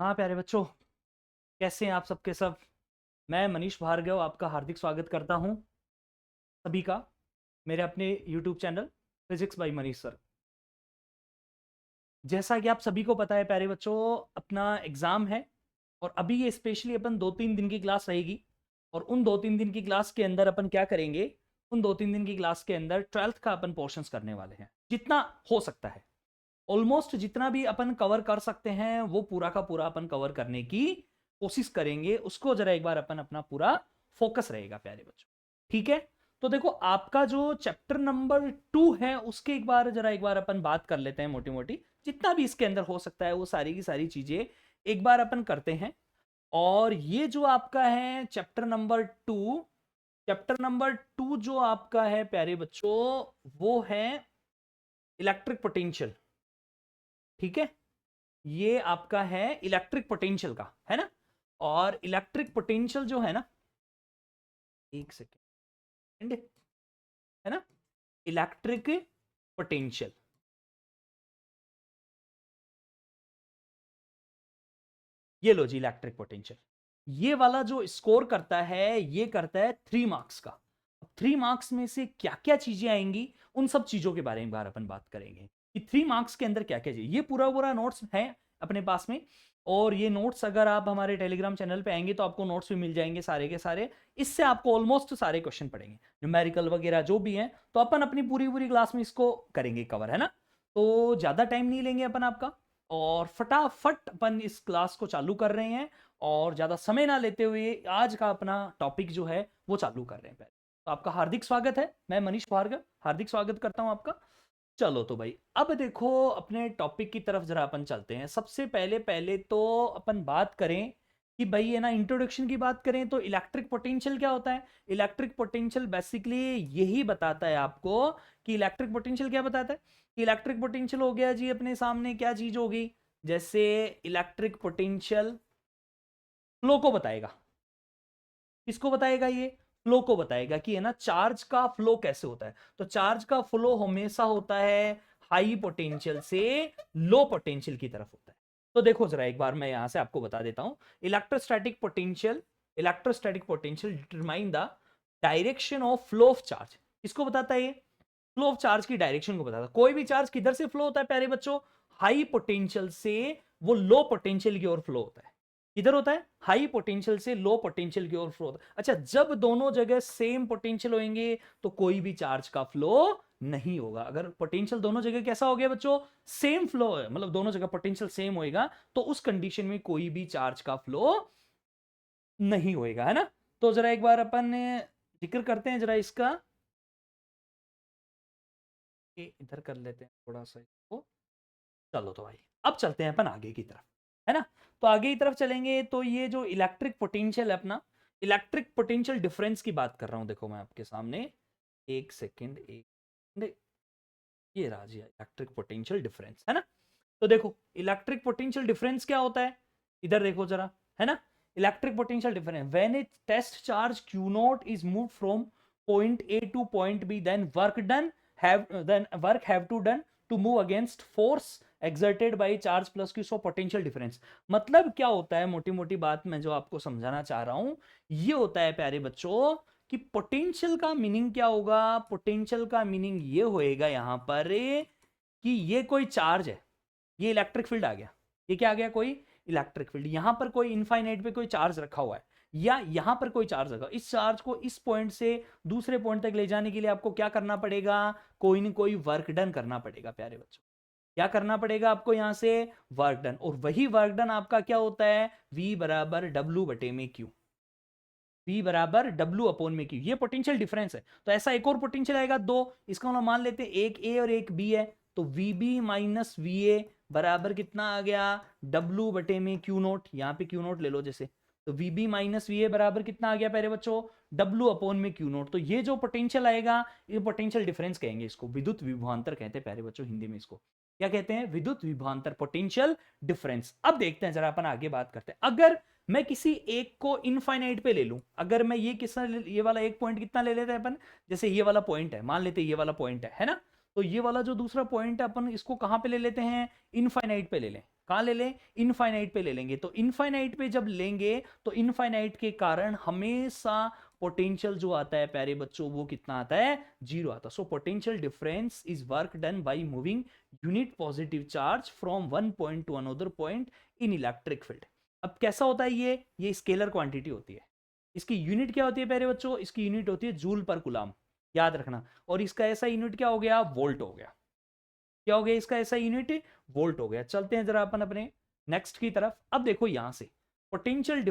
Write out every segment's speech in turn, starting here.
हाँ प्यारे बच्चों, कैसे हैं आप सबके सब। मैं मनीष भार्गव आपका हार्दिक स्वागत करता हूँ सभी का मेरे अपने YouTube channel physics bye Manish sir. जैसा कि आप सभी को पता है प्यारे बच्चों, अपना एग्ज़ाम है और अभी ये स्पेशली अपन 2-3 दिन की क्लास रहेगी। और उन 2-3 दिन की क्लास के अंदर अपन क्या करेंगे, उन 2-3 दिन की क्लास के अंदर 12th का अपन पोर्शंस करने वाले हैं, जितना हो सकता है। ऑलमोस्ट जितना भी अपन कवर कर सकते हैं वो पूरा का पूरा अपन कवर करने की कोशिश करेंगे। उसको जरा एक बार अपन अपना पूरा फोकस रहेगा प्यारे बच्चों, ठीक है। तो देखो, आपका जो चैप्टर नंबर 2 है उसके एक बार अपन बात कर लेते हैं मोटी मोटी। जितना भी इसके अंदर हो सकता है वो सारी की सारी चीजें एक बार अपन करते हैं। और ये जो आपका है चैप्टर नंबर 2 जो आपका है प्यारे बच्चों, वो है इलेक्ट्रिक पोटेंशियल, ठीक है। ये आपका है इलेक्ट्रिक पोटेंशियल का, है ना। और इलेक्ट्रिक पोटेंशियल जो है ना, एक सेकेंड, है ना, इलेक्ट्रिक पोटेंशियल, ये लो जी इलेक्ट्रिक पोटेंशियल। ये वाला जो स्कोर करता है ये करता है 3 मार्क्स का। 3 मार्क्स में से क्या क्या चीजें आएंगी, उन सब चीजों के बारे में बार अपन बात करेंगे कि 3 मार्क्स के अंदर क्या क्या चीज। ये पूरा पूरा नोट्स है अपने पास में। और ये नोट्स अगर आप हमारे टेलीग्राम चैनल पे आएंगे तो आपको नोट्स भी मिल जाएंगे सारे के सारे। इससे आपको ऑलमोस्ट सारे क्वेश्चन पढ़ेंगे, न्यूमेरिकल वगैरह जो भी हैं। तो अपन अपनी पूरी पूरी क्लास में इसको करेंगे कवर, है ना। तो ज्यादा टाइम नहीं लेंगे अपन आपका, और फटाफट अपन इस क्लास को चालू कर रहे हैं। और ज़्यादा समय ना लेते हुए आज का अपना टॉपिक जो है वो चालू कर रहे हैं पहले। तो आपका हार्दिक स्वागत है, मैं मनीष भार्गव हार्दिक स्वागत करता हूं आपका। चलो तो भाई, अब देखो अपने टॉपिक की तरफ जरा अपन चलते हैं। सबसे पहले पहले तो अपन बात करें कि भाई है ना, इंट्रोडक्शन की बात करें तो इलेक्ट्रिक पोटेंशियल क्या होता है। इलेक्ट्रिक पोटेंशियल बेसिकली यही बताता है आपको कि इलेक्ट्रिक पोटेंशियल क्या बताता है। इलेक्ट्रिक पोटेंशियल हो गया जी अपने सामने क्या चीज होगी, जैसे इलेक्ट्रिक पोटेंशियल फ्लो को बताएगा। किसको बताएगा, ये फ्लो को बताएगा कि है ना चार्ज का फ्लो कैसे होता है। तो चार्ज का फ्लो हमेशा होता है हाई पोटेंशियल से लो पोटेंशियल की तरफ होता है। तो देखो जरा एक बार मैं यहां से आपको बता देता हूं। Electrostatic potential determine the direction of flow of charge. किसको बताता है ये, फ्लो ऑफ चार्ज की डायरेक्शन को बताता है। कोई भी चार्ज किधर से फ्लो होता है प्यारे बच्चों, हाई पोटेंशियल से वो लो पोटेंशियल की ओर फ्लो होता है। किधर होता है, हाई पोटेंशियल से लो पोटेंशियल की ओर फ्लो होता है। अच्छा, जब दोनों जगह सेम पोटेंशियल होंगे तो कोई भी चार्ज का फ्लो नहीं होगा। अगर पोटेंशियल दोनों जगह कैसा हो गया बच्चों, सेम फ्लो है, मतलब दोनों जगह पोटेंशियल सेम होएगा, तो उस कंडीशन में कोई भी चार्ज का फ्लो नहीं होएगा, है ना। तो जरा एक बार अपन जिक्र करते हैं जरा इसका, इधर कर लेते हैं थोड़ा सा इसको। चलो तो भाई, अब चलते हैं अपन आगे की तरफ, है ना। तो आगे की तरफ चलेंगे तो ये जो इलेक्ट्रिक पोटेंशियल है अपना, इलेक्ट्रिक पोटेंशियल डिफरेंस की बात कर रहा हूं। देखो मैं आपके सामने, एक सेकेंड, ये रहा जी इलेक्ट्रिक पोटेंशियल डिफरेंस, है ना। तो देखो इलेक्ट्रिक पोटेंशियल डिफरेंस क्या होता है, इधर देखो जरा, है ना। Electric potential difference, when a test charge Q naught is move from point A to point B, then work have to done to move against force exerted by charge plus Q. So potential difference मतलब क्या होता है, मोटी मोटी बात मैं जो आपको समझाना चाह रहा हूं ये होता है प्यारे बच्चों कि पोटेंशियल का मीनिंग क्या होगा। पोटेंशियल का मीनिंग ये होएगा यहां पर कि ये कोई चार्ज है, ये इलेक्ट्रिक फील्ड आ गया। ये क्या आ गया, कोई इलेक्ट्रिक फील्ड। यहां पर कोई इनफाइनाइट पे कोई चार्ज रखा हुआ है, या यहां पर कोई चार्ज रखा, इस चार्ज को इस पॉइंट से दूसरे पॉइंट तक ले जाने के लिए आपको क्या करना पड़ेगा, कोई ना कोई वर्क डन करना पड़ेगा प्यारे बच्चों। क्या करना पड़ेगा आपको यहां से, वर्क डन। और वही वर्क डन आपका क्या होता है, v बराबर डब्ल्यू बटे में क्यू। V बराबर डब्ल्यू अपॉन में क्यू, ये पोटेंशियल डिफरेंस है। तो ऐसा एक और पोटेंशियल आएगा दो, इसका हम मान लेते हैं एक ए और एक बी है। तो VB माइनस VA बराबर कितना आ गया, डब्ल्यू बटे में क्यू नोट। यहाँ पे क्यू नोट ले लो जैसे, तो VB माइनस VA बराबर कितना आ गया प्यारे बच्चों, डब्ल्यू अपॉन में क्यू नोट। तो ये जो पोटेंशियल आएगा ये पोटेंशियल डिफरेंस कहेंगे इसको, विद्युत विभवांतर कहते हैं प्यारे बच्चों हिंदी में इसको। क्या कहते हैं, विद्युत विभवांतर, पोटेंशियल डिफरेंस। अब देखते हैं जरा अपन आगे बात करते हैं। अगर मैं किसी एक को इनफाइनाइट पे ले लूं, अगर मैं ये वाला एक पॉइंट कितना ले लेते हैं अपन, जैसे ये वाला पॉइंट है, मान लेते हैं ये वाला पॉइंट है ना। तो ये वाला जो दूसरा पॉइंट है अपन इसको कहां पे ले लेते हैं, इनफाइनाइट पे ले लें। कहां ले लें, इनफाइनाइट पे ले लेंगे। तो इनफाइनाइट पे जब लेंगे तो इनफाइनाइट के कारण हमेशा पोटेंशियल जो आता है प्यारे बच्चों वो कितना आता है, 0 आता है। सो potential difference is work done by moving unit positive charge from one point to another point in electric field. अब कैसा होता है ये स्केलर क्वांटिटी होती है। इसकी यूनिट क्या होती है प्यारे बच्चों, इसकी यूनिट होती है जूल पर कूलम, याद रखना। और इसका ऐसा यूनिट क्या हो गया, वोल्ट हो गया। क्या हो गया इसका ऐसा यूनिट, वोल्ट हो गया। चलते हैं जरा अपन अपने नेक्स्ट की तरफ। अब देखो यहां से potential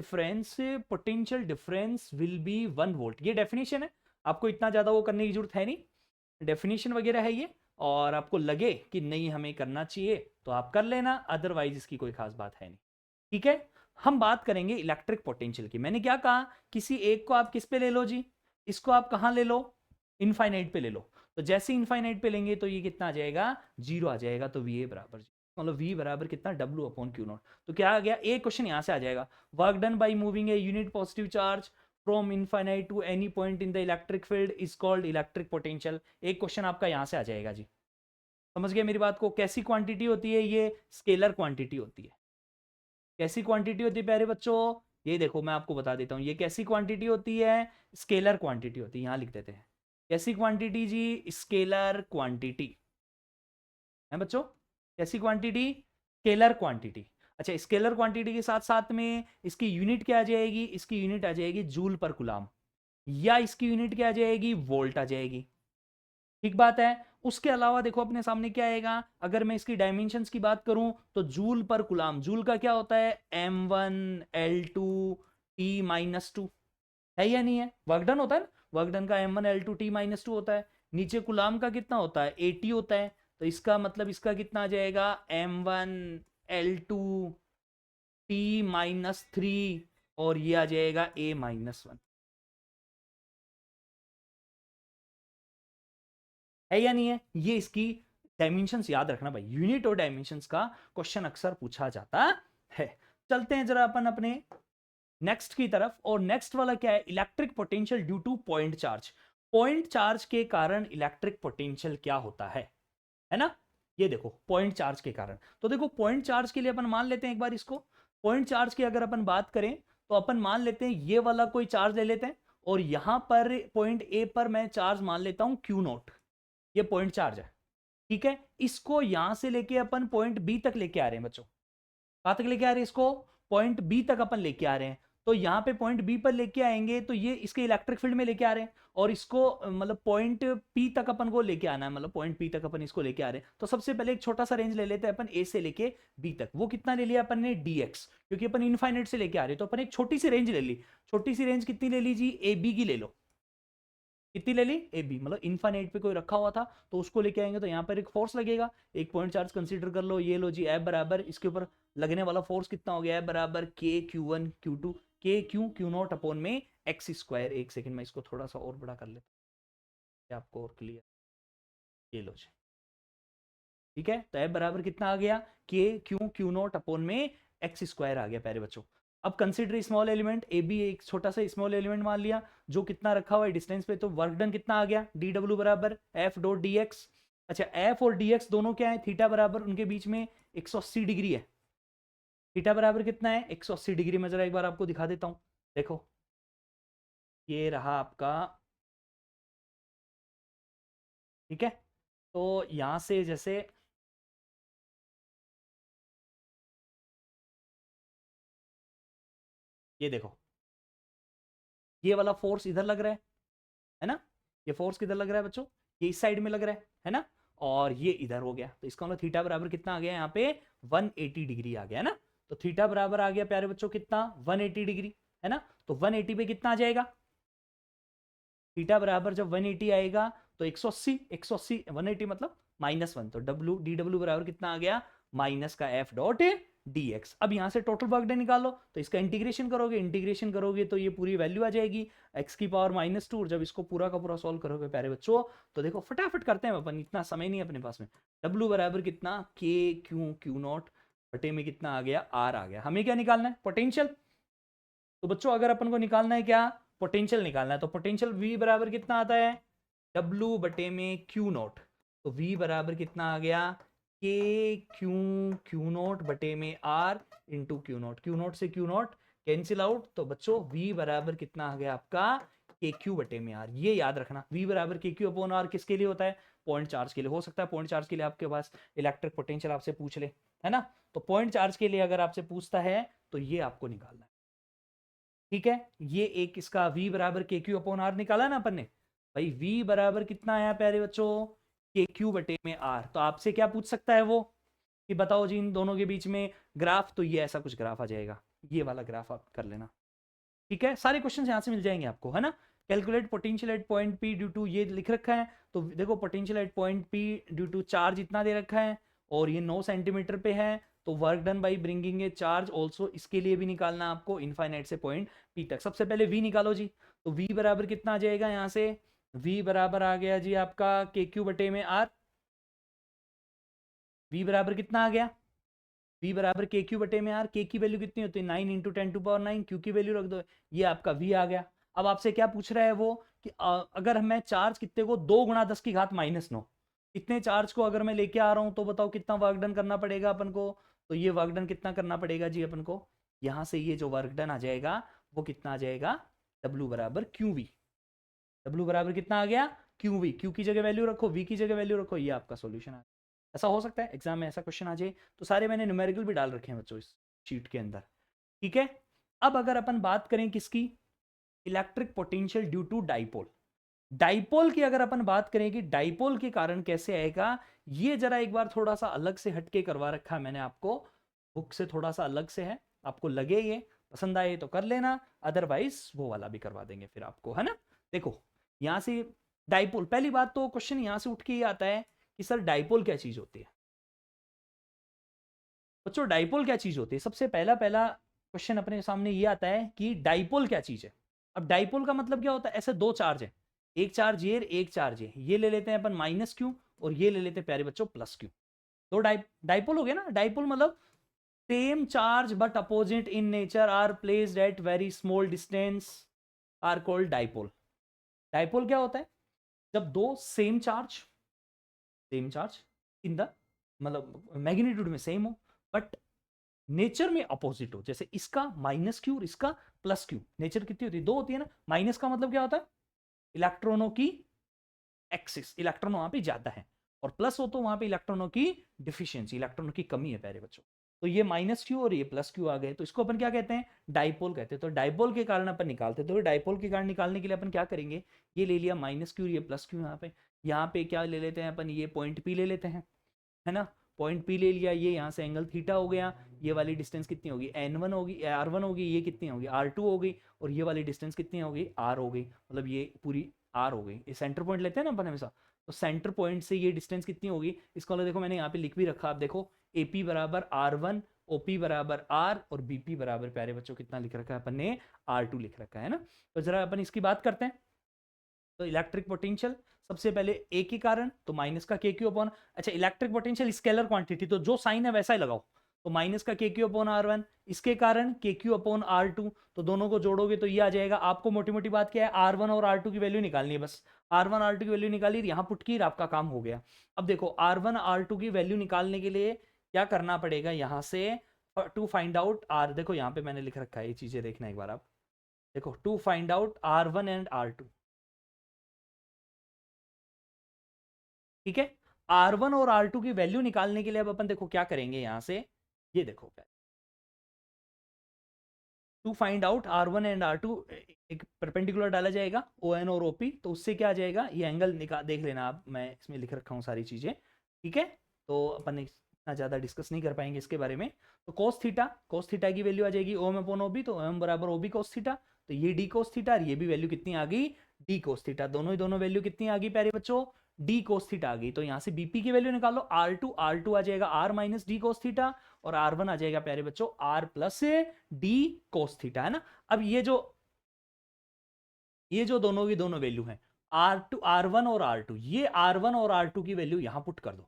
difference will be 1 volt, ये डेफिनेशन है, आपको इतना ज्यादा वो करने की जरूरत है नहीं, डेफिनेशन वगैरह है ये। और आपको लगे कि नहीं हमें करना चाहिए तो आप कर लेना, अदरवाइज इसकी कोई खास बात है नहीं। ठीक है, हम बात करेंगे इलेक्ट्रिक पोटेंशियल की। मैंने क्या कहा, किसी एक को आप किस पे ले लो जी, इसको आप कहां ले लो, इनफाइनाइट पे ले लो। तो जैसे इनफाइनाइट पे लेंगे तो ये कितना आ जाएगा, 0 आ जाएगा। तो वी ए बराबर, मतलब वी बराबर कितना, डब्ल्यू अपॉन क्यू नॉट। तो क्या आ गया, एक क्वेश्चन यहां से आ जाएगा, work done by moving a unit positive charge from infinite to any point in the electric field is called electric potential. एक क्वेश्चन आपका यहां से आ जाएगा जी। समझ गए मेरी बात को, कैसी क्वांटिटी होती है, ये स्केलर क्वांटिटी होती है। कैसी क्वांटिटी होती है प्यारे बच्चों, ये देखो मैं आपको बता देता हूं, ये कैसी क्वांटिटी होती है, स्केलर क्वांटिटी होती है। यहां लिख देते हैं कैसी क्वांटिटी जी, स्केलर क्वांटिटी है बच्चों। कैसी क्वांटिटी, स्केलर क्वांटिटी। अच्छा, स्केलर क्वांटिटी के साथ साथ में इसकी यूनिट क्या आ जाएगी, इसकी यूनिट आ जाएगी जूल पर कूलम, या इसकी यूनिट क्या आ जाएगी, वोल्ट आ जाएगी। ठीक बात है। उसके अलावा देखो अपने सामने क्या आएगा, अगर मैं इसकी डायमेंशंस की बात करूं तो जूल पर कूलम, जूल का क्या होता है, m1l2t-2 है या नहीं है, वर्क डन होता है ना, वर्क डन का m1l2t-2 होता है। नीचे कूलम का कितना होता है, 80 होता है। तो इसका मतलब इसका कितना आ जाएगा, m1l2t-3 और ये आ जाएगा a-1 है या नहीं है। ये इसकी डायमेंशंस याद रखना भाई, यूनिट और डायमेंशंस का क्वेश्चन अक्सर पूछा जाता है। चलते हैं जरा अपन अपने नेक्स्ट की तरफ। और नेक्स्ट वाला क्या है, electric potential due two point charge. Point charge के कारण इलेक्ट्रिक पोटेंशियल क्या होता है ना। ये देखो पॉइंट चार्ज के कारण, तो देखो पॉइंट चार्ज के लिए अपन मान लेते हैं एक बार इसको, पॉइंट चार्ज की अगर अपन बात करें तो अपन मान लेते हैं ये वाला कोई चार्ज ले लेते हैं, और यहां पर पॉइंट ए पर मैं चार्ज मान लेता हूं क्यू नॉट, ये पॉइंट चार्ज है। ठीक है, इसको यहां से लेके अपन पॉइंट बी तक लेके आ रहे हैं बच्चों, कहां तक लेके आ रहे हैं इसको, पॉइंट बी तक अपन लेके आ रहे हैं। तो यहाँ पे पॉइंट बी पर लेके आएंगे तो ये इसके इलेक्ट्रिक फील्ड में लेके आ रहे हैं, और इसको मतलब पॉइंट पी तक अपन को लेके आना है, मतलब पॉइंट पी तक अपन इसको लेके आ रहे हैं। तो सबसे पहले एक छोटा सा रेंज ले लेते हैं अपन ए से लेके बी तक। वो कितना ले लिया अपन ने, dx, क्योंकि अपन इनफाइनाइट से लेके आ रहे हैं तो अपन एक छोटी सी रेंज ले ली। छोटी सी रेंज कितनी ले ली जी, ए बी की ले लो। कितनी ले ली, ए बी, मतलब इनफाइनाइट पे कोई रखा हुआ था तो उसको लेके आएंगे तो यहाँ पर एक फोर्स लगेगा, एक पॉइंट चार्ज कंसीडर कर लो, ये लो जी एफ बराबर, इसके ऊपर लगने वाला फोर्स कितना हो गया है, बराबर के Q1 Q2 के क्यू नॉट अपॉन में एक्स स्क्वायर। एक सेकंड में इसको थोड़ा सा और बड़ा कर लेता हूं आपको और क्लियर, ये लो जी। ठीक है, तो एफ बराबर कितना आ गया, के क्यू नॉट अपॉन में एक्स स्क्वायर आ गया प्यारे बच्चों। अब consider small element A B, एक छोटा सा स्मॉल एलिमेंट मान लिया जो कितना रखा हुआ है डिस्टेंस पे, तो वर्क डन कितना आ गया, डी डब्ल्यू बराबर एफ डॉट डी एक्स। अच्छा, एफ और डी एक्स दोनों क्या है, थीटा बराबर उनके बीच में 180 डिग्री है। थीटा बराबर कितना है, 180 डिग्री। में जरा एक बार आपको दिखा देता हूं, देखो ये रहा आपका। ठीक है, तो यहां से जैसे ये देखो, ये वाला फोर्स इधर लग रहा है ना, ये फोर्स किधर लग रहा है बच्चों, ये इस साइड में लग रहा है ना, और ये इधर हो गया। तो इसका मतलब थीटा बराबर कितना आ गया यहाँ पे, 180 डिग्री आ गया ना। तो थीटा बराबर आ गया प्यारे बच्चों कितना, 180 डिग्री है ना। तो 180 पे कितना आ जाएगा, थीटा बराबर जब 180 आएगा तो 180, 180 180 मतलब -1, तो डब्ल्यू डी डब्ल्यू बराबर कितना आ गया, माइनस का एफ डॉट डी एक्स। अब यहां से टोटल वर्क डन निकालो, तो इसका इंटीग्रेशन करोगे, इंटीग्रेशन करोगे तो ये पूरी वैल्यू आ जाएगी एक्स की पावर -2। और जब इसको पूरा का पूरा सॉल्व करोगे प्यारे बच्चों, तो देखो फटाफट करते हैं अपन, इतना समय नहीं है अपने पास में। डब्ल्यू बराबर कितना, के क्यू नॉट बटे में कितना आ गया, आर आ गया। हमें क्या निकालना है, पोटेंशियल। तो बच्चों अगर अपन को निकालना है क्या, पोटेंशियल निकालना है, तो पोटेंशियल वी बराबर कितना आता है, डब्ल्यू बटे में क्यू नॉट। तो v बराबर कितना आ गया, के क्यू नोट बटे में आर इंटू क्यू नोट से क्यू नोट कैंसिल आउट, तो बच्चों v बराबर कितना आ गया आपका, के क्यू बटे में आर। ये याद रखना, v बराबर के क्यू अपॉन आर किसके लिए होता है, पॉइंट चार्ज के लिए। हो सकता है पॉइंट चार्ज के लिए आपके पास इलेक्ट्रिक पोटेंशियल आपसे पूछ ले, है ना, तो पॉइंट चार्ज के लिए अगर आपसे पूछता है तो ये आपको निकालना है, ठीक है। ये एक इसका v बराबर के क्यू अपॉन आर निकाला ना अपन ने, भाई v बराबर कितना आया प्यारे बच्चों, के क्यू बटे में आर। तो आपसे क्या पूछ सकता है वो, कि बताओ जी इन दोनों के बीच में ग्राफ, तो ये ऐसा कुछ ग्राफ आ जाएगा, ये वाला ग्राफ आप कर लेना, ठीक है। सारे क्वेश्चन यहाँ से मिल जाएंगे आपको, है ना। Calculate potential at point P due to, ये लिख रखा है, तो देखो potential at point P due to charge इतना दे रखा है और ये 9 सेंटीमीटर पे है, तो work done by bringing a charge also, इसके लिए भी निकालना आपको इनफाइनाइट से पॉइंट पी तक। सबसे पहले v निकालो जी, तो v बराबर कितना आ जाएगा यहाँ से, v बराबर आ गया जी आपका के क्यू बटे में आर। v बराबर कितना आ गया, v बराबर के क्यू बटे में आर। के की वैल्यू कितनी होती है, 9 इंटू 10⁻⁹, क्यू की वैल्यू रख दो, ये आपका v आ गया। अब आपसे क्या पूछ रहा है वो, कि अगर मैं चार्ज कितने को 2 गुणा 10 की घात -9, इतने चार्ज को अगर मैं लेके आ रहा हूं तो बताओ कितना वर्क डन करना पड़ेगा अपन को। तो ये वर्क डन कितना करना पड़ेगा जी अपन को, यहां से ये जो वर्क डन आ जाएगा वो कितना आ जाएगा, W बराबर क्यू वी। W बराबर कितना आ गया, क्यू वी। क्यू की जगह वैल्यू रखो, v की जगह वैल्यू रखो, ये आपका सॉल्यूशन है। ऐसा हो सकता है एग्जाम में ऐसा क्वेश्चन आ जाए, तो सारे मैंने न्यूमेरिकल भी डाल रखे हैं बच्चों इस शीट के अंदर, ठीक है। अब अगर अपन बात करें किसकी, electric potential due to dipole. Dipole की अगर अपन बात करें कि डाइपोल के कारण कैसे आएगा, ये जरा एक बार थोड़ा सा अलग से हटके करवा रखा है मैंने आपको, बुक से थोड़ा सा अलग से है, आपको लगे ये पसंद आए तो कर लेना, अदरवाइज वो वाला भी करवा देंगे फिर आपको, है ना। देखो यहां से डाइपोल, पहली बात तो क्वेश्चन यहां से उठ के ये आता है कि सर डाइपोल क्या चीज होती है। बच्चों डाइपोल क्या चीज होती है, सबसे पहला पहला क्वेश्चन अपने सामने ये आता है कि डाइपोल क्या चीज है। अब डाइपोल का मतलब क्या होता है, ऐसे दो चार्ज है, एक चार्ज ये एक चार्ज ये ले लेते हैं अपन माइनस क्यू, और ये ले लेते हैं प्यारे बच्चों प्लस क्यू। दो डाइपोल हो गया ना। डाइपोल मतलब same charge but opposite in nature are placed at very small distance are called dipole. Dipole क्या होता है, जब दो सेम चार्ज इन द मतलब मैग्नीट्यूड में सेम हो बट नेचर में अपोजिट हो, जैसे इसका माइनस क्यू और इसका प्लस क्यू, नेचर कितनी होती है, दो होती है ना। माइनस का मतलब क्या होता है, इलेक्ट्रॉनों की एक्सिस, इलेक्ट्रॉन वहां पे ज्यादा है, और प्लस हो तो वहां पे इलेक्ट्रॉनों की डिफिशियंसी, इलेक्ट्रॉनों की कमी है प्यारे बच्चों। तो ये माइनस क्यू और ये प्लस क्यू आ गए, तो इसको अपन क्या कहते हैं, डाइपोल कहते हैं। तो डाइपोल के कारण अपन निकालते हैं, तो डाइपोल के कारण निकालने के लिए अपन क्या करेंगे, ये ले लिया माइनस क्यू, ये प्लस क्यू, यहाँ पे क्या ले लेते हैं अपन, ये पॉइंट पी ले लेते हैं, है ना। पॉइंट पी ले लिया, ये यहाँ से एंगल थीटा हो गया, ये वाली डिस्टेंस कितनी होगी, n1 होगी, r1 होगी, ये कितनी होगी r2 हो गई, और ये वाली डिस्टेंस कितनी होगी r हो गई, मतलब ये पूरी r हो गई। ये सेंटर पॉइंट लेते हैं ना अपन हमेशा, तो सेंटर पॉइंट से ये डिस्टेंस कितनी होगी, इसको देखो मैंने यहाँ पे लिख भी रखा, आप देखो AP बराबर r1, OP बराबर r, और BP बराबर प्यारे बच्चों कितना लिख रखा है अपन ने, r2 लिख रखा है ना। तो जरा अपन इसकी बात करते हैं। तो इलेक्ट्रिक पोटेंशियल सबसे पहले ए के कारण, तो माइनस का के क्यू अपॉन, अच्छा इलेक्ट्रिक पोटेंशियल स्केलर क्वांटिटी, तो जो साइन है वैसा ही लगाओ, तो माइनस का के क्यू अपॉन r1, इसके कारण के क्यू अपॉन r2, तो दोनों को जोड़ोगे तो ये आ जाएगा। आपको मोटी मोटी बात क्या है, r1 और r2 की वैल्यू निकालनी है, बस r1 r2 की वैल्यू निकाली, यहाँ पुट की, आपका काम हो गया। अब देखो r1 r2 की वैल्यू निकालने के लिए क्या करना पड़ेगा, यहाँ से टू फाइंड आउट r, देखो यहाँ पे मैंने लिख रखा है, ये चीजें देखना एक बार आप देखो, to find out r1 and r2, ठीक है। R1 और R2 की वैल्यू निकालने के लिए अब अपन देखो क्या करेंगे, यहां से ये देखो, to find out R1 and R2, एक परपेंडिकुलर डाला जाएगा ON और OP, तो उससे क्या आ जाएगा, ये एंगल निकाल देख लेना आप, मैं इसमें लिख रखा हूँ सारी चीजें, ठीक है। तो अपन इतना ज्यादा डिस्कस नहीं कर पाएंगे इसके बारे में। तो cos थीटा की वैल्यू आ जाएगी OM अपॉन OB, तो OM बराबर OB cos थीटा, तो ये D cos थीटा, और ये भी वैल्यू कितनी आ गई, D cos थीटा, दोनों वैल्यू कितनी आ गई प्यारे बच्चों, D cos थीटा आ गई। तो यहाँ से BP की वैल्यू निकालो, R2 आ जाएगा R minus D cos theta, और R1 आ जाएगा प्यारे बच्चों R plus D cos theta, है ना। अब ये जो दोनों की दोनों वैल्यू है, R1 और R2, ये R1 और R2 की वैल्यू यहां पुट कर दो,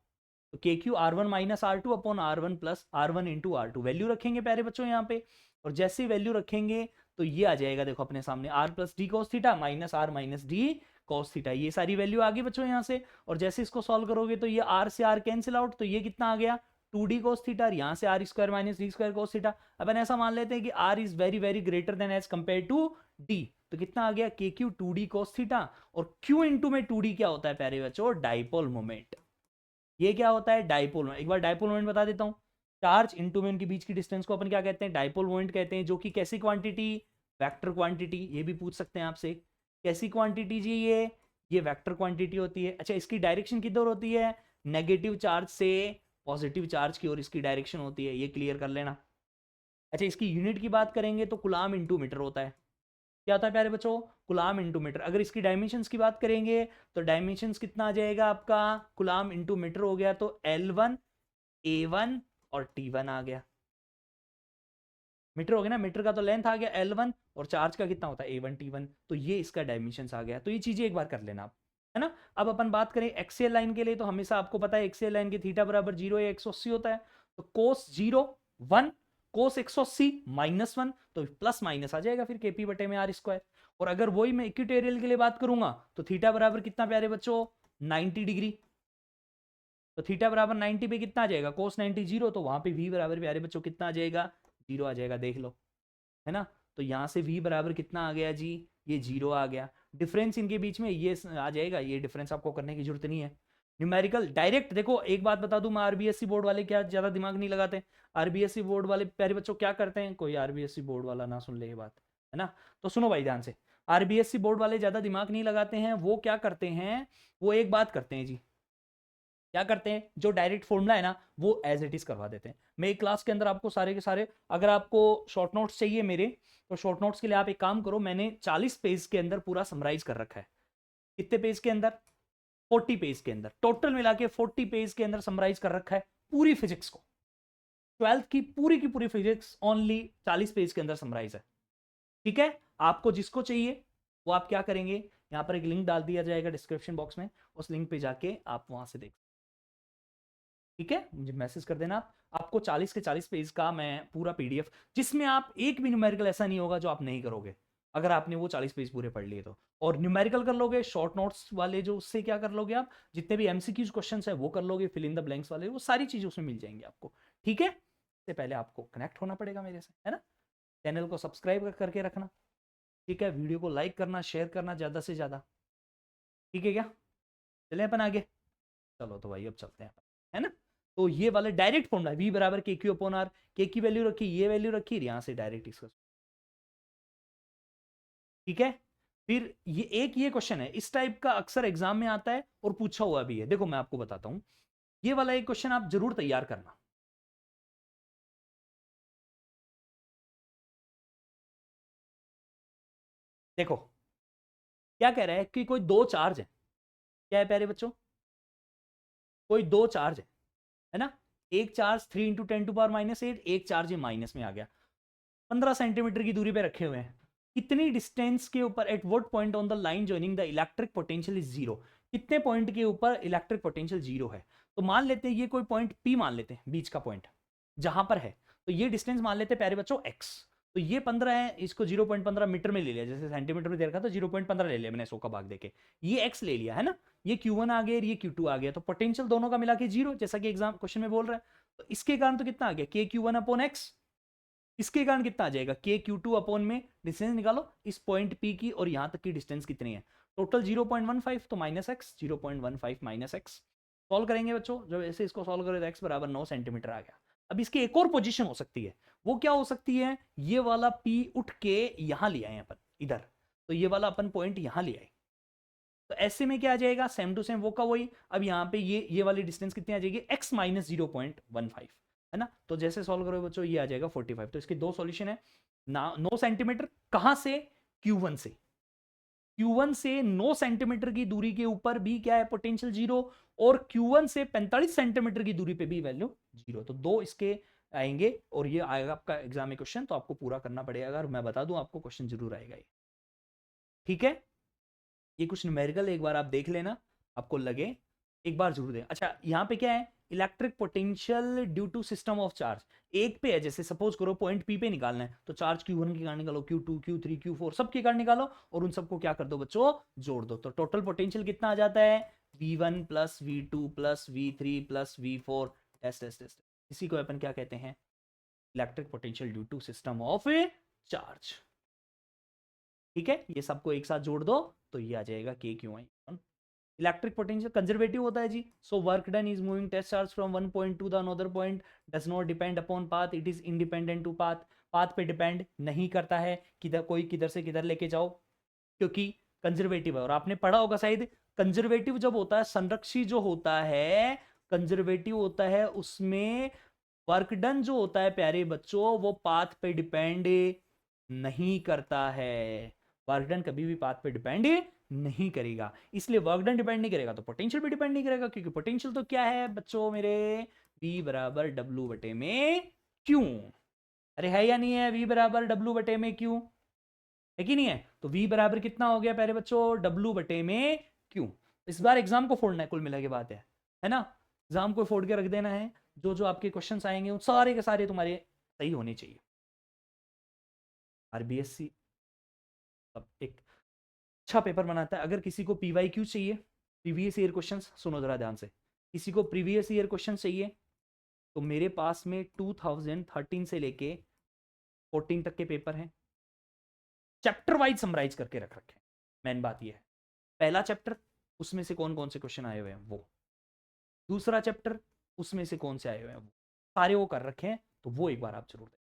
तो के Q R1 minus R2 upon R1 plus R1 into R2 value रखेंगे प्यारे बच्चों यहाँ पे, और जैसे वैल्यू रखेंगे तो ये आ जाएगा, देखो अपने सामने R plus d cos theta minus R minus D cos theta. ये सारी वैल्यू आ गई बच्चों यहाँ से, और जैसे इसको सॉल्व करोगे तो ये r से r कैंसिल आउट, तो ये कितना आ गया 2d cos थीटा, और यहाँ से r square minus d square cos theta. अपन ऐसा मान लेते हैं कि r is very very greater than as compared to d, तो कितना आ गया kq 2d cos थीटा, और q इंटू में 2d क्या होता है प्यारे बच्चों, डाइपोल मोमेंट। ये क्या होता है, डाइपोल मोमेंट। एक बार डाइपोल मोमेंट बता देता हूँ, चार्ज इंटू में उनके बीच की डिस्टेंस को अपन क्या कहते हैं, डाइपोल मोमेंट कहते हैं, जो कि कैसी क्वांटिटी, वेक्टर क्वांटिटी। ये भी पूछ सकते हैं आपसे, कैसी क्वांटिटी जी, ये वेक्टर क्वांटिटी होती है। अच्छा, इसकी डायरेक्शन किधर होती है, नेगेटिव चार्ज से पॉजिटिव चार्ज की ओर इसकी डायरेक्शन होती है, ये क्लियर कर लेना। अच्छा, इसकी यूनिट की बात करेंगे तो कुलाम इंटू मीटर होता है। क्या होता है प्यारे बच्चों, कुलाम इंटू मीटर। अगर इसकी डायमेंशंस की बात करेंगे तो डायमेंशंस कितना आ जाएगा आपका, कुलाम इंटू मीटर हो गया, तो L1 A1 और T1 आ गया। मीटर हो गया ना, मीटर का तो लेंथ आ गया L1, और चार्ज का कितना होता है A1 T1, तो ये इसका डायमेंशंस आ गया। तो ये चीजें एक बार कर लेना आप, है ना। अब अपन बात करें एक्सियल लाइन के लिए, तो हमेशा आपको पता है एक्सियल लाइन की थीटा बराबर 0 या 180 होता है, तो कोस 0 1, कोस 180 -1, तो प्लस माइनस आ जाएगा फिर KP बटे में R स्क्वायर। और अगर वही मैं इक्वेटोरियल के लिए बात करूंगा तो थीटा बराबर कितना प्यारे बच्चों, 90 डिग्री, तो थीटा बराबर 90 पे कितना आ जाएगा, कोस 90 0, तो वहां पे v बराबर प्यारे बच्चों कितना आ जाएगा, 0 आ जाएगा, देख लो, है ना। तो यहाँ से v बराबर कितना आ गया जी, ये 0 आ गया। डिफरेंस इनके बीच में ये आ जाएगा, ये डिफरेंस आपको करने की जरूरत नहीं है। न्यूमेरिकल डायरेक्ट देखो, एक बात बता दूं मैं, आरबीएससी बोर्ड वाले क्या ज्यादा दिमाग नहीं लगाते। आरबीएससी बोर्ड वाले प्यारे बच्चों क्या करते हैं, कोई आरबीएससी बोर्ड वाला ना सुन ले ये बात, है ना, तो सुनो भाई ध्यान से। आरबीएससी बोर्ड वाले ज्यादा दिमाग नहीं लगाते हैं, वो क्या करते हैं, वो एक बात करते हैं जी, क्या करते हैं, जो डायरेक्ट फॉर्मूला है ना वो एज इट इज करवा देते हैं। मैं एक क्लास के अंदर आपको सारे के सारे, अगर आपको शॉर्ट नोट्स चाहिए मेरे, तो शॉर्ट नोट्स के लिए आप एक काम करो, मैंने 40 पेज के अंदर पूरा समराइज कर रखा है। कितने पेज के अंदर, 40 पेज के अंदर, टोटल मिला के 40 पेज के अंदर समराइज कर रखा है पूरी फिजिक्स को, 12th की पूरी फिजिक्स ओनली 40 पेज के अंदर समराइज है। ठीक है, आपको जिसको चाहिए वो आप क्या करेंगे, यहाँ पर एक लिंक डाल दिया जाएगा डिस्क्रिप्शन बॉक्स में, उस लिंक पे जाके आप वहां से देख, ठीक है, मुझे मैसेज कर देना। आपको 40 के 40 पेज का मैं पूरा पीडीएफ, जिसमें आप एक भी न्यूमेरिकल ऐसा नहीं होगा जो आप नहीं करोगे, अगर आपने वो 40 पेज पूरे पढ़ लिए तो। और न्यूमेरिकल कर लोगे, शॉर्ट नोट्स वाले जो, उससे क्या कर लोगे आप, जितने भी एमसीक्यूज क्वेश्चंस है वो कर लोगे, फिल इन द ब्लैंक्स वाले, वो सारी चीजें उसमें मिल जाएंगी आपको। ठीक है, इससे पहले आपको कनेक्ट होना पड़ेगा मेरे से, है ना। चैनल को सब्सक्राइब करके रखना, ठीक है, वीडियो को लाइक करना, शेयर करना ज्यादा से ज्यादा, ठीक है क्या। चले अपन आगे, चलो तो भाई अब चलते हैं, है ना। तो ये वाले डायरेक्ट फॉर्मूला v बराबर के क्यू अपॉन आर, के की वैल्यू रखी, ये वैल्यू रखी, यहां से डायरेक्ट इसका, ठीक है। फिर ये क्वेश्चन है, इस टाइप का अक्सर एग्जाम में आता है और पूछा हुआ भी है। देखो मैं आपको बताता हूं, ये वाला एक क्वेश्चन आप जरूर तैयार करना। देखो क्या कह रहा है कि कोई दो चार्ज है, क्या है प्यारे बच्चों, कोई दो चार्ज है ना। एक चार्ज 3 इंटू 10⁻⁸, एक चार्ज ये माइनस में आ गया, 15 सेंटीमीटर की दूरी पे रखे हुए हैं। कितनी डिस्टेंस के ऊपर, at what point on the line joining the electric potential is zero, कितने पॉइंट के ऊपर इलेक्ट्रिक पोटेंशियल जीरो है। तो मान लेते हैं ये कोई पॉइंट P मान लेते हैं, बीच का पॉइंट जहां पर है, तो ये डिस्टेंस मान लेते हैं प्यारे बच्चों x, तो ये 15 है, इसको 0.15 मीटर में ले लिया, जैसे सेंटीमीटर में दे रखा था 0.15 ले लिया मैंने 100 का भाग देके, ये x ले लिया, है ना। ये Q1 आ गया, ये Q2 आ गया, तो पोटेंशियल दोनों का मिला के जीरो, जैसा कि एग्जाम क्वेश्चन में बोल रहा है। तो इसके कारण तो कितना आ गया, के Q1 अपॉन एक्स, इसके कारण कितना आ जाएगा, के Q2 अपॉन में डिस्टेंस निकालो इस पॉइंट P की और यहां तक की डिस्टेंस कितनी है, टोटल 0.15, तो minus x, 0.15 minus x. Solve करेंगे बच्चों, जब ऐसे इसको सॉल्व करें तो x बराबर 9 सेंटीमीटर आ गया। अब इसकी एक और पोजीशन हो सकती है, वो क्या हो सकती है, ये वाला P उठ के यहां ले आए अपन इधर, तो ये वाला अपन पॉइंट यहां ले आए, तो ऐसे में क्या आ जाएगा, सेम टू सेम वो का वही। अब यहाँ पे ये वाली डिस्टेंस कितनी आ जाएगी, x माइनस 0.15, है ना। तो जैसे सॉल्व करोगे बच्चों ये आ जाएगा 45। तो इसके दो सॉल्यूशन है ना, 9 सेंटीमीटर कहां से, Q1 से, Q1 से 9 सेंटीमीटर की दूरी के ऊपर भी क्या है, पोटेंशियल जीरो, और Q1 से 45 सेंटीमीटर की दूरी पे भी वैल्यू जीरो। तो दो इसके आएंगे और ये आएगा आपका एग्जाम में क्वेश्चन, तो आपको पूरा करना पड़ेगा, अगर मैं बता दूं आपको क्वेश्चन जरूर आएगा ये, ठीक है। ये कुछ न्यूमेरिकल एक बार आप देख लेना, आपको लगे एक बार जरूर दें। अच्छा यहाँ पे क्या है, electric potential due to system of charge. एक पे है, जैसे सपोज करो पॉइंट पी पे निकालना है, तो चार्ज Q1 के कारण निकालो, Q2 Q3 Q4 सबके कारण निकालो, और उन सबको क्या कर दो बच्चों, जोड़ दो, तो टोटल पोटेंशियल कितना आ जाता है, V1 plus V2 plus V3 plus V4। Test test test, इसी को अपन क्या कहते हैं, electric potential due to system of charge. ठीक है, ये सबको एक साथ जोड़ दो तो ये आ जाएगा KQi। इलेक्ट्रिक पोटेंशियल कंजर्वेटिव होता है जी, so work done is moving test charge from one point to the another point, does not depend upon path, it is independent to path. Path पे डिपेंड नहीं करता है, किधर कोई किधर से किधर लेके जाओ, क्योंकि कंजर्वेटिव है। और आपने पढ़ा होगा शायद, कंजर्वेटिव जब होता है, संरक्षी जो होता है कंजर्वेटिव होता है, उसमें वर्क डन जो होता है प्यारे बच्चों, वो पाथ पे डिपेंड नहीं करता है। वर्क डन कभी भी पाथ पे डिपेंड नहीं करेगा, इसलिए वर्क डन डिपेंड नहीं करेगा तो पोटेंशियल भी डिपेंड नहीं करेगा, क्योंकि पोटेंशियल तो क्या है बच्चों मेरे, V बराबर W बटे में Q। अरे है या नहीं है, V बराबर W बटे में Q, है कि नहीं है, तो V बराबर कितना हो गया प्यारे बच्चों, W बटे में Q। इस बार एग्जाम को फोड़ना है, कुल मिला के बात है ना, एग्जाम को फोड़ के रख देना है, जो जो आपके क्वेश्चन आएंगे वो सारे के सारे तुम्हारे सही होने चाहिए। RBSC अब एक अच्छा पेपर बनाता है। अगर किसी को PYQ चाहिए, प्रीवियस ईयर क्वेश्चंस, सुनो जरा ध्यान से, किसी को प्रीवियस ईयर क्वेश्चन चाहिए तो मेरे पास में 2013 से लेके 14 तक के पेपर हैं, चैप्टर वाइज समराइज करके रख रखे हैं। मेन बात यह है, पहला चैप्टर उसमें से कौन कौन से क्वेश्चन आए हुए हैं वो, दूसरा चैप्टर उसमें से कौन से आए हुए हैं वो, सारे वो कर रखे हैं, तो वो एक बार आप जरूर दें।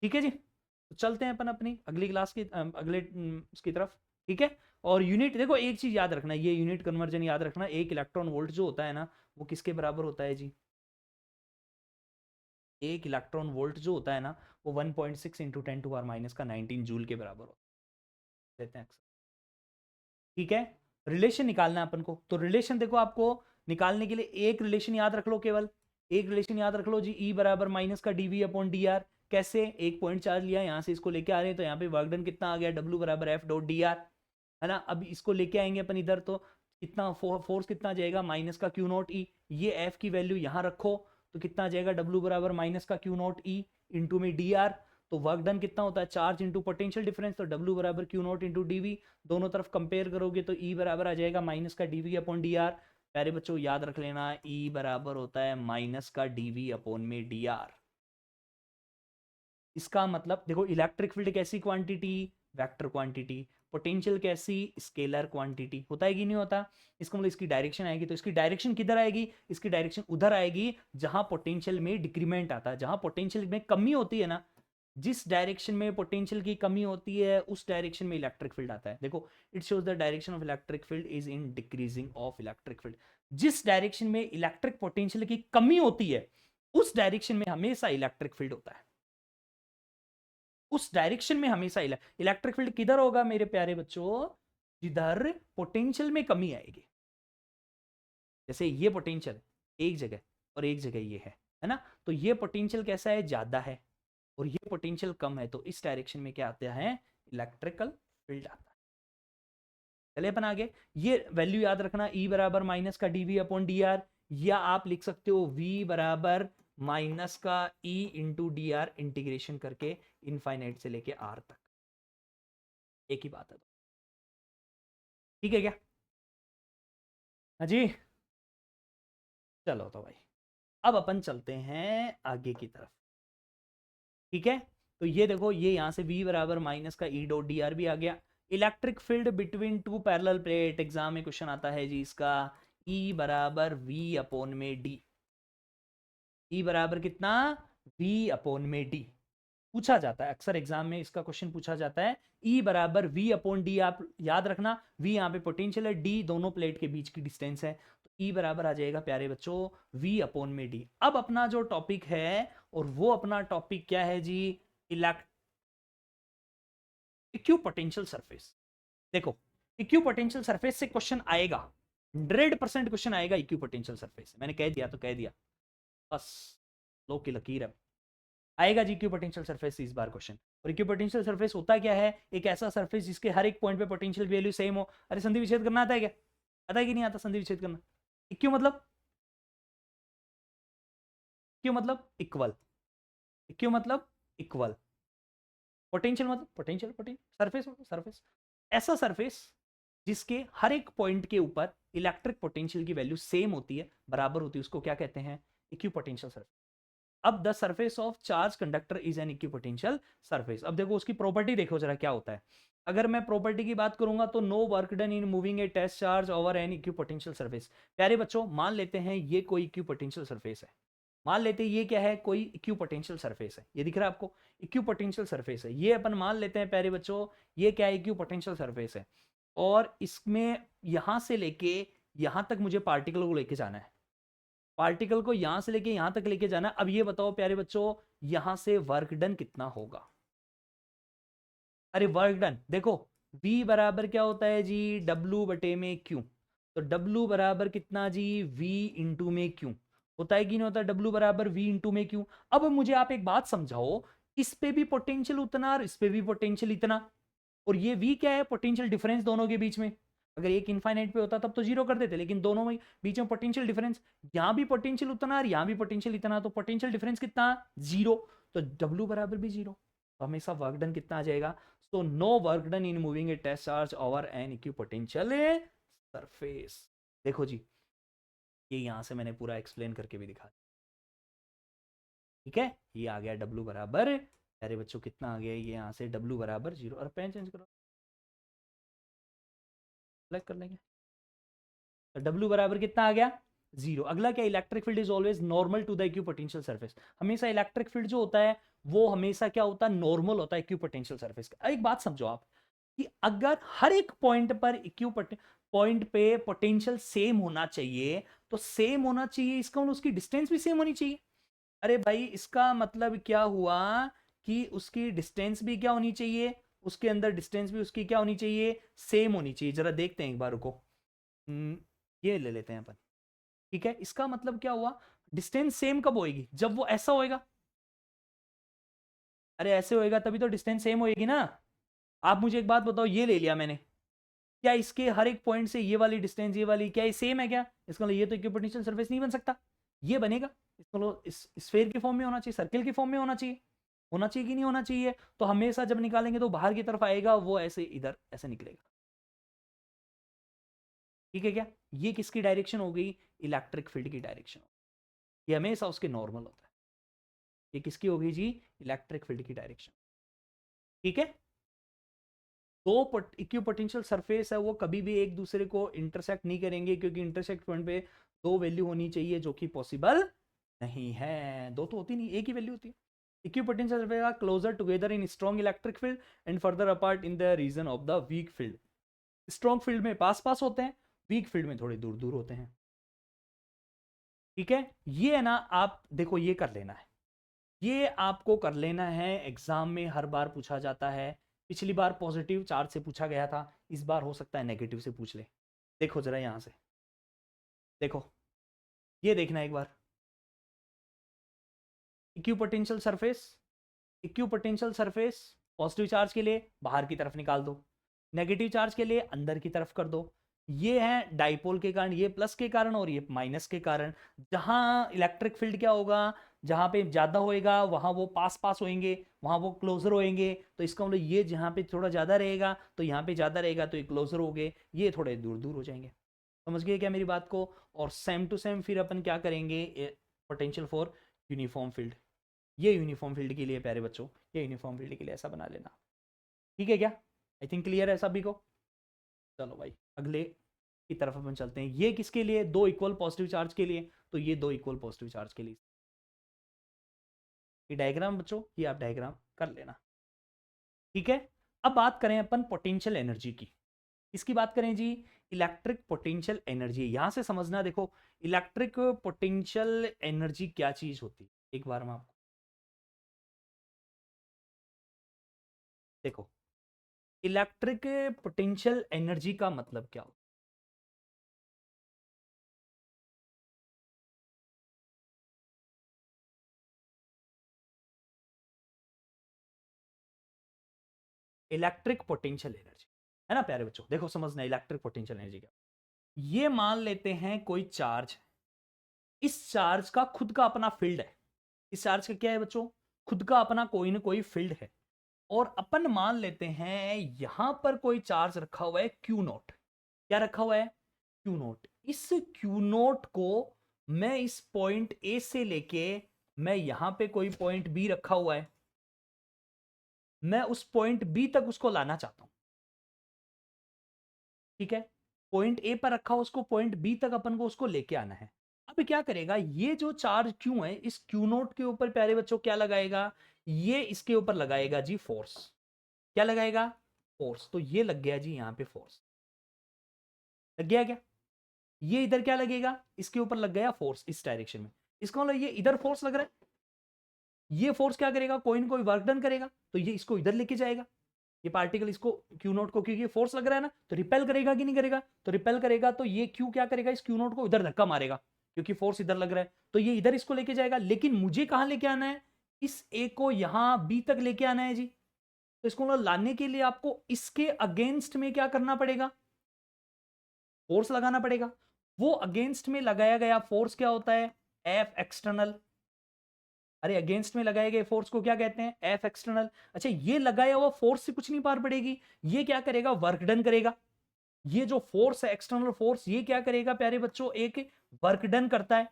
ठीक है जी, तो चलते हैं अपन अपनी अगली क्लास की अगले उसकी तरफ। ठीक है, और यूनिट देखो, एक चीज याद रखना, ये यूनिट कन्वर्जन याद रखना, एक इलेक्ट्रॉन वोल्ट जो होता है ना, वो किसके बराबर होता है जी, एक इलेक्ट्रॉन वोल्ट जो होता है ना, वो 1.6 इंटू 10⁻⁻⁹ जूल के बराबर होता है। ठीक है, रिलेशन निकालना है अपन को, तो रिलेशन देखो, आपको निकालने के लिए एक रिलेशन याद रख लो, केवल एक रिलेशन याद रख लो जी, E बराबर माइनस का dV/dr। कैसे, एक पॉइंट चार्ज लिया, यहां से इसको लेके आ रहे हैं, तो यहाँ पे वर्क डन कितना आ गया, W बराबर F.dr, है ना। अब इसको लेके आएंगे अपन इधर, तो कितना फोर्स कितना जाएगा, माइनस का Q0E, ये F की वैल्यू यहां रखो, तो कितना जाएगा, W बराबर माइनस का Q0E इंटू में dr, तो वर्क डन कितना होता है, चार्ज इंटू पोटेंशियल डिफरेंस, तो W बराबर Q0 इंटू dV, दोनों तरफ कंपेयर करोगे तो E बराबर आ जाएगा माइनस का dV/dr। प्यारे बच्चों याद रख लेना, E बराबर होता है माइनस का dV/dr। इसका मतलब देखो, इलेक्ट्रिक फील्ड कैसी क्वांटिटी, वेक्टर क्वांटिटी, पोटेंशियल कैसी, स्केलर क्वांटिटी, होता है कि नहीं होता। इसका मतलब इसकी डायरेक्शन आएगी, तो इसकी डायरेक्शन किधर आएगी, इसकी डायरेक्शन उधर आएगी जहां पोटेंशियल में डिक्रीमेंट आता है, जहां पोटेंशियल में कमी होती है ना, जिस डायरेक्शन में पोटेंशियल की कमी होती है उस डायरेक्शन में इलेक्ट्रिक फील्ड आता है। देखो, it shows the direction of electric field is in decreasing of electric field. जिस डायरेक्शन में इलेक्ट्रिक पोटेंशियल की कमी होती है उस डायरेक्शन में हमेशा इलेक्ट्रिक फील्ड होता है, उस डायरेक्शन में हमेशा इलेक्ट्रिक फील्ड किधर होगा मेरे प्यारे बच्चों, जिधर पोटेंशियल में कमी आएगी। जैसे ये पोटेंशियल एक जगह और एक जगह ये है ना, तो ये पोटेंशियल कैसा है, ज्यादा है, और ये पोटेंशियल कम है, तो इस डायरेक्शन में क्या आता है, इलेक्ट्रिकल फील्ड आता है। चलिए अपन आगे, ये वैल्यू याद रखना, E बराबर माइनस का dV/dr, या आप लिख सकते हो V बराबर माइनस का E इंटू dr, इंटीग्रेशन करके इनफाइनाइट से लेके R तक, एक ही बात है। ठीक है क्या, हाँ जी, चलो तो भाई अब अपन चलते हैं आगे की तरफ। ठीक है, तो ये देखो, ये यहां से V बराबर माइनस का E.dr भी आ गया। Electric field between two parallel plate, exam में क्वेश्चन आता है जी इसका, E बराबर V/d, E बराबर कितना, V/d पूछा जाता है अक्सर एग्जाम में, इसका क्वेश्चन पूछा जाता है। E बराबर V/d, आप याद रखना, V यहाँ पे पोटेंशियल है, D दोनों प्लेट के बीच की डिस्टेंस है, तो E बराबर आ जाएगा प्यारे बच्चों V/d। अब अपना जो टॉपिक है, और वो अपना टॉपिक क्या है जी, इक्विपोटेंशियल सरफेस। देखो, इक्विपोटेंशियल सरफेस से क्वेश्चन आएगा, 100% क्वेश्चन आएगा इक्विपोटेंशियल सरफेस से, मैंने कह दिया तो कह दिया, बस लो की लकीर है, आएगा जी इक्विपोटेंशियल सरफेस इस बार क्वेश्चन। और इक्विपोटेंशियल सरफेस होता क्या है, एक ऐसा सरफेस जिसके हर एक पॉइंट पे पोटेंशियल वैल्यू सेम हो। अरे संधि विच्छेद करना आता है क्या, आता है कि नहीं आता संधि विच्छेद करना, इक्यू मतलब क्यों मतलब इक्वल, क्यों मतलब इक्वल, पोटेंशियल मतलब पोटेंशियल, सरफेस मतलब सरफेस, ऐसा सरफेस जिसके हर एक पॉइंट के ऊपर इलेक्ट्रिक पोटेंशियल की वैल्यू सेम होती है, बराबर होती है, उसको क्या कहते हैं, इक्विपोटेंशियल सरफेस। अब the surface of charge conductor is an equipotential surface. अब देखो उसकी प्रॉपर्टी देखो जरा क्या होता है। अगर मैं प्रॉपर्टी की बात करूंगा तो no work done in moving a test charge over an equipotential surface. प्यारे बच्चों मान लेते हैं ये कोई इक्विपोटेंशियल सरफेस है, मान लेते हैं ये क्या है, कोई इक्विपोटेंशियल सरफेस है, ये दिख रहा है आपको, इक्विपोटेंशियल सरफेस है, ये अपन मान लेते हैं प्यारे बच्चों ये क्या है, इक्विपोटेंशियल सरफेस है। और इसमें यहां से लेके यहां तक मुझे पार्टिकल को लेके जाना है, पार्टिकल को यहां से लेके यहां तक लेके जाना है। अब ये बताओ प्यारे बच्चों यहां से वर्क डन कितना होगा। अरे वर्क डन देखो, V बराबर क्या होता है जी, W बटे में Q। तो W बराबर कितना जी, V इंटू में Q होता है कि नहीं होता, W बराबर V इंटू में Q। अब मुझे आप एक बात समझाओ, इस पे भी पोटेंशियल उतना और इस पे भी पोटेंशियल इतना, और ये V क्या है, पोटेंशियल डिफरेंस दोनों के बीच में। अगर एक इनफाइनाइट पे होता तब तो जीरो कर देते, लेकिन दोनों में बीच में पोटेंशियल डिफरेंस, यहां भी पोटेंशियल उतना और यहां भी पोटेंशियल इतना, तो पोटेंशियल डिफरेंस कितना, जीरो। तो W बराबर भी जीरो, तो हमेशा वर्क डन कितना आ जाएगा, so no work done in moving a test charge over an equipotential surface। देखो जी ये यहां से मैंने पूरा एक्सप्लेन करके भी दिखा, ठीक है, ये आ गया W बराबर, अरे बच्चों कितना आ गया ये यहां से W बराबर जीरो, और पेन चेंज करो, सेलेक्ट कर लेंगे, तो W बराबर कितना आ गया, जीरो। अगला क्या, electric field is always normal to the equipotential surface. हमेशा इलेक्ट्रिक फील्ड जो होता है वो हमेशा क्या होता है, नॉर्मल होता है इक्विपोटेंशियल सरफेस का। एक बात समझो आप कि अगर हर एक पॉइंट पर पॉइंट पे पोटेंशियल सेम होना चाहिए, तो सेम होना चाहिए इसका मतलब उसकी डिस्टेंस भी सेम होनी चाहिए। अरे भाई इसका मतलब क्या हुआ कि उसकी डिस्टेंस भी क्या होनी चाहिए, उसके अंदर डिस्टेंस भी उसकी क्या होनी चाहिए, सेम होनी चाहिए। जरा देखते हैं एक बार, रुको, ये ले लेते हैं अपन, ठीक है, इसका मतलब क्या हुआ, डिस्टेंस सेम कब होएगी, जब वो ऐसा होएगा, अरे ऐसे होएगा तभी तो डिस्टेंस सेम होएगी ना। आप मुझे एक बात बताओ, ये ले लिया मैंने, क्या इसके हर एक पॉइंट से ये वाली डिस्टेंस ये वाली क्या ये सेम है क्या, इसका मतलब ये तो इक्विपोटेंशियल सरफेस नहीं बन सकता, ये बनेगा, इसका मतलब इस स्फेयर की फॉर्म में होना चाहिए, सर्किल की फॉर्म में होना चाहिए, होना चाहिए कि नहीं होना चाहिए। तो हमेशा जब निकालेंगे तो बाहर की तरफ आएगा, वो ऐसे इधर ऐसे निकलेगा, ठीक है क्या, ये किसकी डायरेक्शन हो गई, इलेक्ट्रिक फील्ड की डायरेक्शन, ये हमेशा उसके नॉर्मल होता है, ये किसकी होगी जी, इलेक्ट्रिक फील्ड की डायरेक्शन, ठीक है। दो इक्विपोटेंशियल सरफेस है वो कभी भी एक दूसरे को इंटरसेक्ट नहीं करेंगे, क्योंकि इंटरसेक्ट पॉइंट पे दो वैल्यू होनी चाहिए जो कि पॉसिबल नहीं है, दो तो होती नहीं, एक ही वैल्यू होती है। Equipotential surface are closer together in strong electric field and further apart in the region of the weak field. Strong field में पास पास होते हैं, वीक फील्ड में थोड़े दूर दूर होते हैं, ठीक है। ये है ना, आप देखो ये कर लेना है, ये आपको कर लेना है, एग्जाम में हर बार पूछा जाता है। पिछली बार पॉजिटिव चार्ज से पूछा गया था, इस बार हो सकता है नेगेटिव से पूछ ले। देखो जरा यहां से, देखो ये देखना एक बार, equipotential surface, equipotential surface positive charge के लिए बाहर की तरफ निकाल दो, नेगेटिव चार्ज के लिए अंदर की तरफ कर दो। ये है डाइपोल के कारण, ये प्लस के कारण और ये माइनस के कारण। जहां इलेक्ट्रिक फील्ड क्या होगा, जहां पे ज्यादा होएगा वहां वो पास पास होएंगे, वहां वो क्लोजर होएंगे, तो इसका मतलब ये जहां पे थोड़ा ज्यादा रहेगा तो यहाँ पे ज्यादा रहेगा तो ये क्लोजर हो गए, ये थोड़े दूर दूर हो जाएंगे। समझ गए क्या मेरी बात को। और सेम टू सेम फिर अपन क्या करेंगे, पोटेंशियल फॉर यूनिफॉर्म फील्ड, ये यूनिफॉर्म फील्ड के लिए प्यारे बच्चों, ये यूनिफॉर्म फील्ड के लिए ऐसा बना लेना, ठीक है क्या, आई थिंक क्लियर है सभी को। चलो भाई अगले की तरफ अपन चलते हैं, ये किसके लिए, दो इक्वल पॉजिटिव चार्ज के लिए, तो ये दो इक्वल पॉजिटिव चार्ज के लिए, ये डायग्राम बच्चों ये आप डायग्राम कर लेना, ठीक है। अब बात करें अपन पोटेंशियल एनर्जी की, इसकी बात करें जी, इलेक्ट्रिक पोटेंशियल एनर्जी, यहां से समझना, देखो इलेक्ट्रिक पोटेंशियल एनर्जी क्या चीज होती है, एक बार मैं आपको देखो, इलेक्ट्रिक पोटेंशियल एनर्जी का मतलब क्या होता है, इलेक्ट्रिक पोटेंशियल एनर्जी है ना प्यारे बच्चों, देखो समझना इलेक्ट्रिक पोटेंशियल एनर्जी क्या, ये मान लेते हैं कोई चार्ज, इस चार्ज का खुद का अपना फील्ड है, इस चार्ज का क्या है बच्चों, खुद का अपना कोई ना कोई फील्ड है, और अपन मान लेते हैं यहां पर कोई चार्ज रखा हुआ है क्यू नोट। क्या रखा हुआ है, क्यू नोट। इस क्यू नोट को मैं इस पॉइंट ए से लेके, मैं यहां पे कोई पॉइंट बी रखा हुआ है, मैं उस पॉइंट बी तक उसको लाना चाहता हूं। ठीक है, पॉइंट ए पर रखा हो उसको, पॉइंट बी तक अपन को उसको लेके आना है। अब क्या करेगा, ये जो चार्ज क्यू है इस क्यू नोट के ऊपर प्यारे बच्चों क्या लगाएगा, ये इसके ऊपर लगाएगा जी फोर्स। क्या लगाएगा, फोर्स। तो ये लग गया जी यहां पे फोर्स, लग गया क्या, ये इधर क्या लगेगा, इसके ऊपर लग गया फोर्स इस डायरेक्शन में। इसका मतलब ये इधर फोर्स लग रहा है, ये फोर्स क्या करेगा, कोई ना कोई वर्क डन करेगा, तो ये इसको इधर लेके जाएगा, ये पार्टिकल इसको क्यू नोट को, क्योंकि फोर्स लग रहा है ना, तो रिपेल करेगा कि नहीं करेगा, तो रिपेल करेगा। तो ये क्यू क्या करेगा, इस क्यू नोट को इधर धक्का मारेगा, क्योंकि फोर्स इधर लग रहा है, तो ये इधर इसको लेके जाएगा। लेकिन मुझे कहां लेके आना है, इस ए को यहां बी तक लेके आना है जी। तो इसको लाने के लिए आपको इसके अगेंस्ट में क्या करना पड़ेगा, फोर्स लगाना पड़ेगा। वो अगेंस्ट में लगाया गया फोर्स क्या होता है, एफ एक्सटर्नल। अरे अगेंस्ट में लगाए गए फोर्स को क्या कहते हैं, एफ एक्सटर्नल। अच्छा, ये लगाया हुआ फोर्स से कुछ नहीं पार पड़ेगी, ये क्या करेगा, वर्क डन करेगा। ये जो फोर्स है एक्सटर्नल फोर्स, ये क्या करेगा प्यारे बच्चों, एक वर्क डन करता है।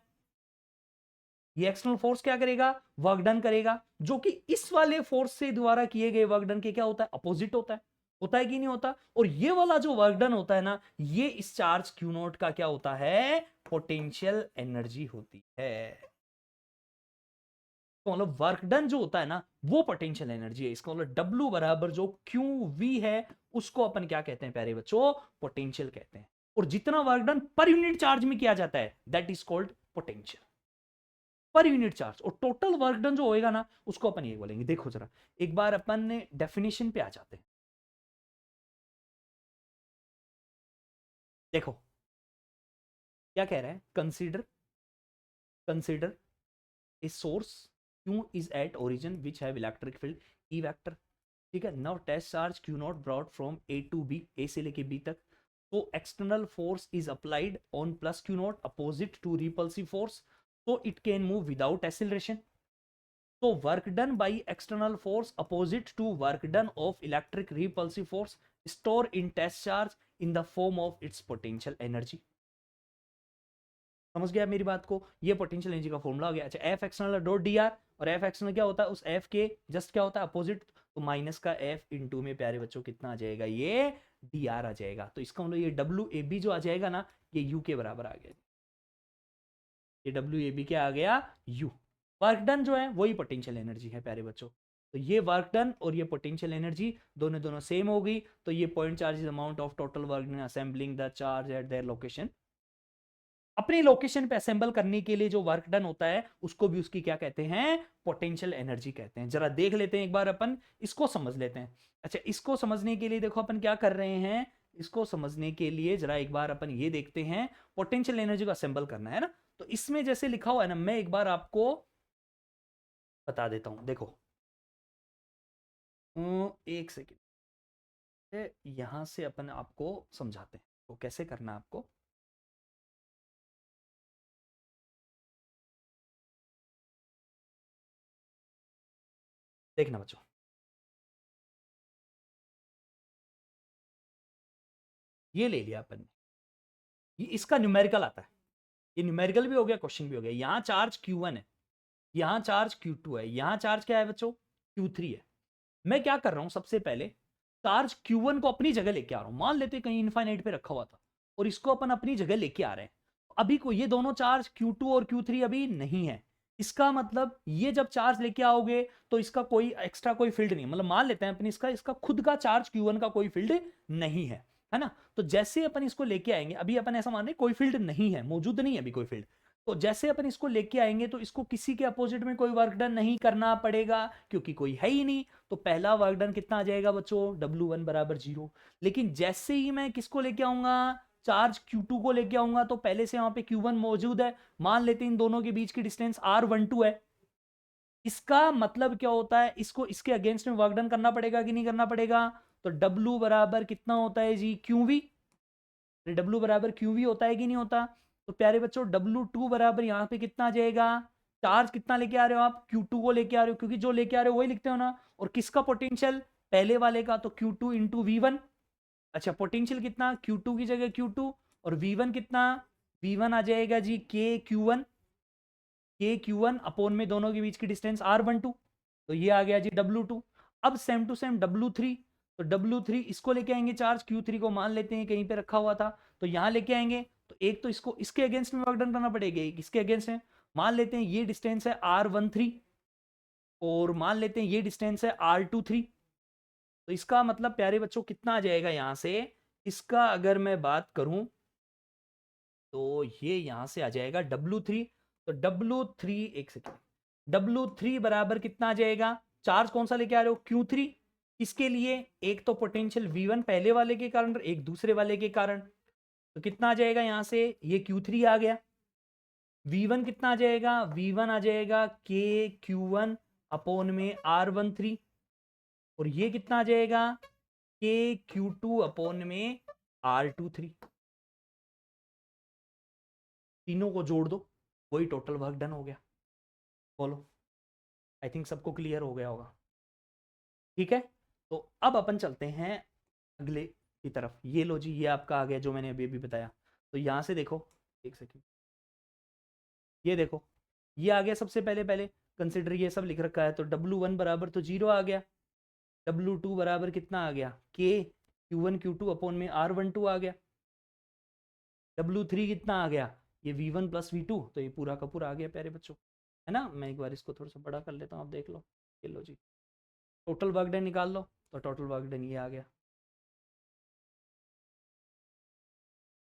ये एक्सटर्नल फोर्स क्या करेगा, वर्क डन करेगा, जो कि इस वाले फोर्स से द्वारा किए गए वर्क डन के क्या होता है, अपोजिट होता है कि नहीं होता। और ये वाला जो वर्क डन होता है ना, ये इस चार्ज क्यू नोट का क्या होता है, पोटेंशियल एनर्जी होती है। तो मतलब वर्क डन जो होता है ना, वो पोटेंशियल एनर्जी है। इसका मतलब डब्ल्यू बराबर जो क्यू वी है, उसको अपन क्या कहते हैं प्यारे बच्चों, पोटेंशियल कहते हैं। और जितना work done per unit charge में किया जाता है, that is called potential, per unit charge. और टोटल वर्क डन जो होएगा ना, उसको अपन ये बोलेंगे। देखो जरा एक बार अपन ने डेफिनेशन पे आ जाते हैं। देखो क्या कह रहा है, consider consider a source Q is at origin which have electric field E vector। ठीक है, now test charge Q naught brought from A to B, A से लेके B तक। तो external force is applied on plus Q naught opposite to repulsive force, so it can move without acceleration। So work done by external force opposite to work done of electric repulsive force store in test charge in the form of its potential energy। समझ गया मेरी बात को, ये potential energy का formula हो गया। अच्छा, F external dot D R, और एफ एक्सटर्नल क्या होता है, उस एफ के जस्ट क्या होता है, अपोजिट। तो माइनस का एफ इंटू में प्यारे बच्चों कितना आ जाएगा, ये डी आर आ जाएगा। तो इसका मतलब ये डब्ल्यू ए बी जो आ जाएगा ना, ये यू के बराबर आ गया। ये डब्ल्यू ए बी क्या आ गया, यू। वर्क डन जो है वही पोटेंशियल एनर्जी है प्यारे बच्चों। तो ये वर्क डन और ये पोटेंशियल एनर्जी दोनों दोनों सेम होगी। तो ये point charge is amount of total work done assembling the charge at their location. अपनी लोकेशन पे असेंबल करने के लिए जो वर्क डन होता है, उसको भी उसकी क्या कहते हैं, पोटेंशियल एनर्जी कहते हैं। जरा देख लेते हैं एक बार, अपन इसको समझ लेते हैं। अच्छा, इसको समझने के लिए देखो अपन क्या कर रहे हैं, इसको समझने के लिए जरा एक बार अपन ये देखते हैं, पोटेंशियल एनर्जी को असेंबल करना है ना। तो इसमें जैसे लिखा हुआ है ना, मैं एक बार आपको बता देता हूं। देखो एक सेकेंड, यहां से अपन आपको समझाते हैं तो कैसे करना है आपको। देखना बच्चों, ये ले लिया अपन ने, ये इसका न्यूमेरिकल आता है। ये न्यूमेरिकल भी हो गया, क्वेश्चन भी हो गया। यहाँ चार्ज Q1 है, यहाँ चार्ज Q2 है, यहाँ चार्ज क्या है बच्चों, Q3 है। मैं क्या कर रहा हूं, सबसे पहले चार्ज Q1 को अपनी जगह लेके आ रहा हूं। मान लेते कहीं इनफाइनाइट पे रखा हुआ था, और इसको अपन अपनी जगह लेके आ रहे हैं। अभी को ये दोनों चार्ज Q2 और Q3 अभी नहीं है। इसका मतलब ये जब चार्ज लेके आओगे तो इसका कोई एक्स्ट्रा कोई फील्ड नहीं, मतलब मान लेते हैं अपन इसका इसका खुद का चार्ज Q1 का कोई फील्ड नहीं है ना। तो जैसे अपन इसको लेके आएंगे, अभी अपन ऐसा मान रहे कोई फील्ड नहीं है, मौजूद नहीं है अभी कोई फील्ड। तो जैसे अपन इसको लेके आएंगे तो इसको किसी के अपोजिट में कोई वर्क डन नहीं करना पड़ेगा, क्योंकि कोई है ही नहीं। तो पहला वर्क डन कितना आ जाएगा बच्चों, W1 बराबर 0। लेकिन जैसे ही मैं किसको लेके आऊंगा, चार्ज Q2 को लेके आऊंगा, तो पहले से यहाँ पे Q1 मौजूद है। मान लेते हैं इन दोनों के बीच की डिस्टेंस R12 है। इसका मतलब क्या होता है, इसको इसके अगेंस्ट में वर्क डन करना पड़ेगा कि नहीं करना पड़ेगा। तो W बराबर कितना होता है जी, QV। W बराबर QV होता है कि नहीं होता। तो प्यारे बच्चों W2 बराबर यहाँ पे कितना आ जाएगा, चार्ज कितना लेके आ रहे हो आप, Q2 को लेके आ रहे हो, क्योंकि जो लेके आ रहे हो वही लिखते हो ना। और किसका पोटेंशियल, पहले वाले का, तो Q2 इंटू V1। अच्छा पोटेंशियल कितना, Q2 की जगह Q2, और V1 कितना, V1 आ जाएगा जी K Q1 अपोन में दोनों के बीच की डिस्टेंस R12, तो ये आ गया जी W2। अब सेम टू सेम W3, तो W3 इसको लेके आएंगे चार्ज, Q3 को मान लेते हैं कहीं पे रखा हुआ था, तो यहाँ लेके आएंगे, तो एक तो इसको इसके अगेंस्ट में वर्क डन करना पड़ेगा, एक इसके अगेंस्ट है। मान लेते हैं ये डिस्टेंस है R13, और मान लेते हैं ये डिस्टेंस है R23। तो इसका मतलब प्यारे बच्चों कितना आ जाएगा यहाँ से, इसका अगर मैं बात करूं तो ये यहां से आ जाएगा W3। तो W3, एक सेकेंड, W3 बराबर कितना आ जाएगा, चार्ज कौन सा लेके आ रहे हो, Q3। इसके लिए एक तो पोटेंशियल V1 पहले वाले के कारण, एक दूसरे वाले के कारण, तो कितना आ जाएगा यहां से, ये Q3 आ गया। V1 कितना आ जाएगा, V1 आ जाएगा KQ1 अपोन में R13, और ये कितना आ जाएगा, KQ2 अपोन में R23। तीनों को जोड़ दो, वही टोटल वर्क डन हो गया। बोलो, आई थिंक सबको क्लियर हो गया होगा। ठीक है, तो अब अपन चलते हैं अगले की तरफ। ये लो जी, ये आपका आ गया जो मैंने अभी अभी बताया। तो यहां से देखो, एक सेकेंड, ये देखो, ये आ गया सबसे पहले पहले कंसिडर, ये सब लिख रखा है, तो W1 बराबर तो 0 आ गया, W2 बराबर कितना आ गया, KQ1 Q2 अपोन में R12 आ गया, W3 कितना आ गया, ये V1 प्लस V2, तो ये पूरा का पूरा आ गया प्यारे बच्चों, है ना। मैं एक बार इसको थोड़ा सा बड़ा कर लेता हूँ, आप देख लो। ये लो जी, टोटल वर्क डन निकाल लो, तो टोटल वर्क डन ये आ गया।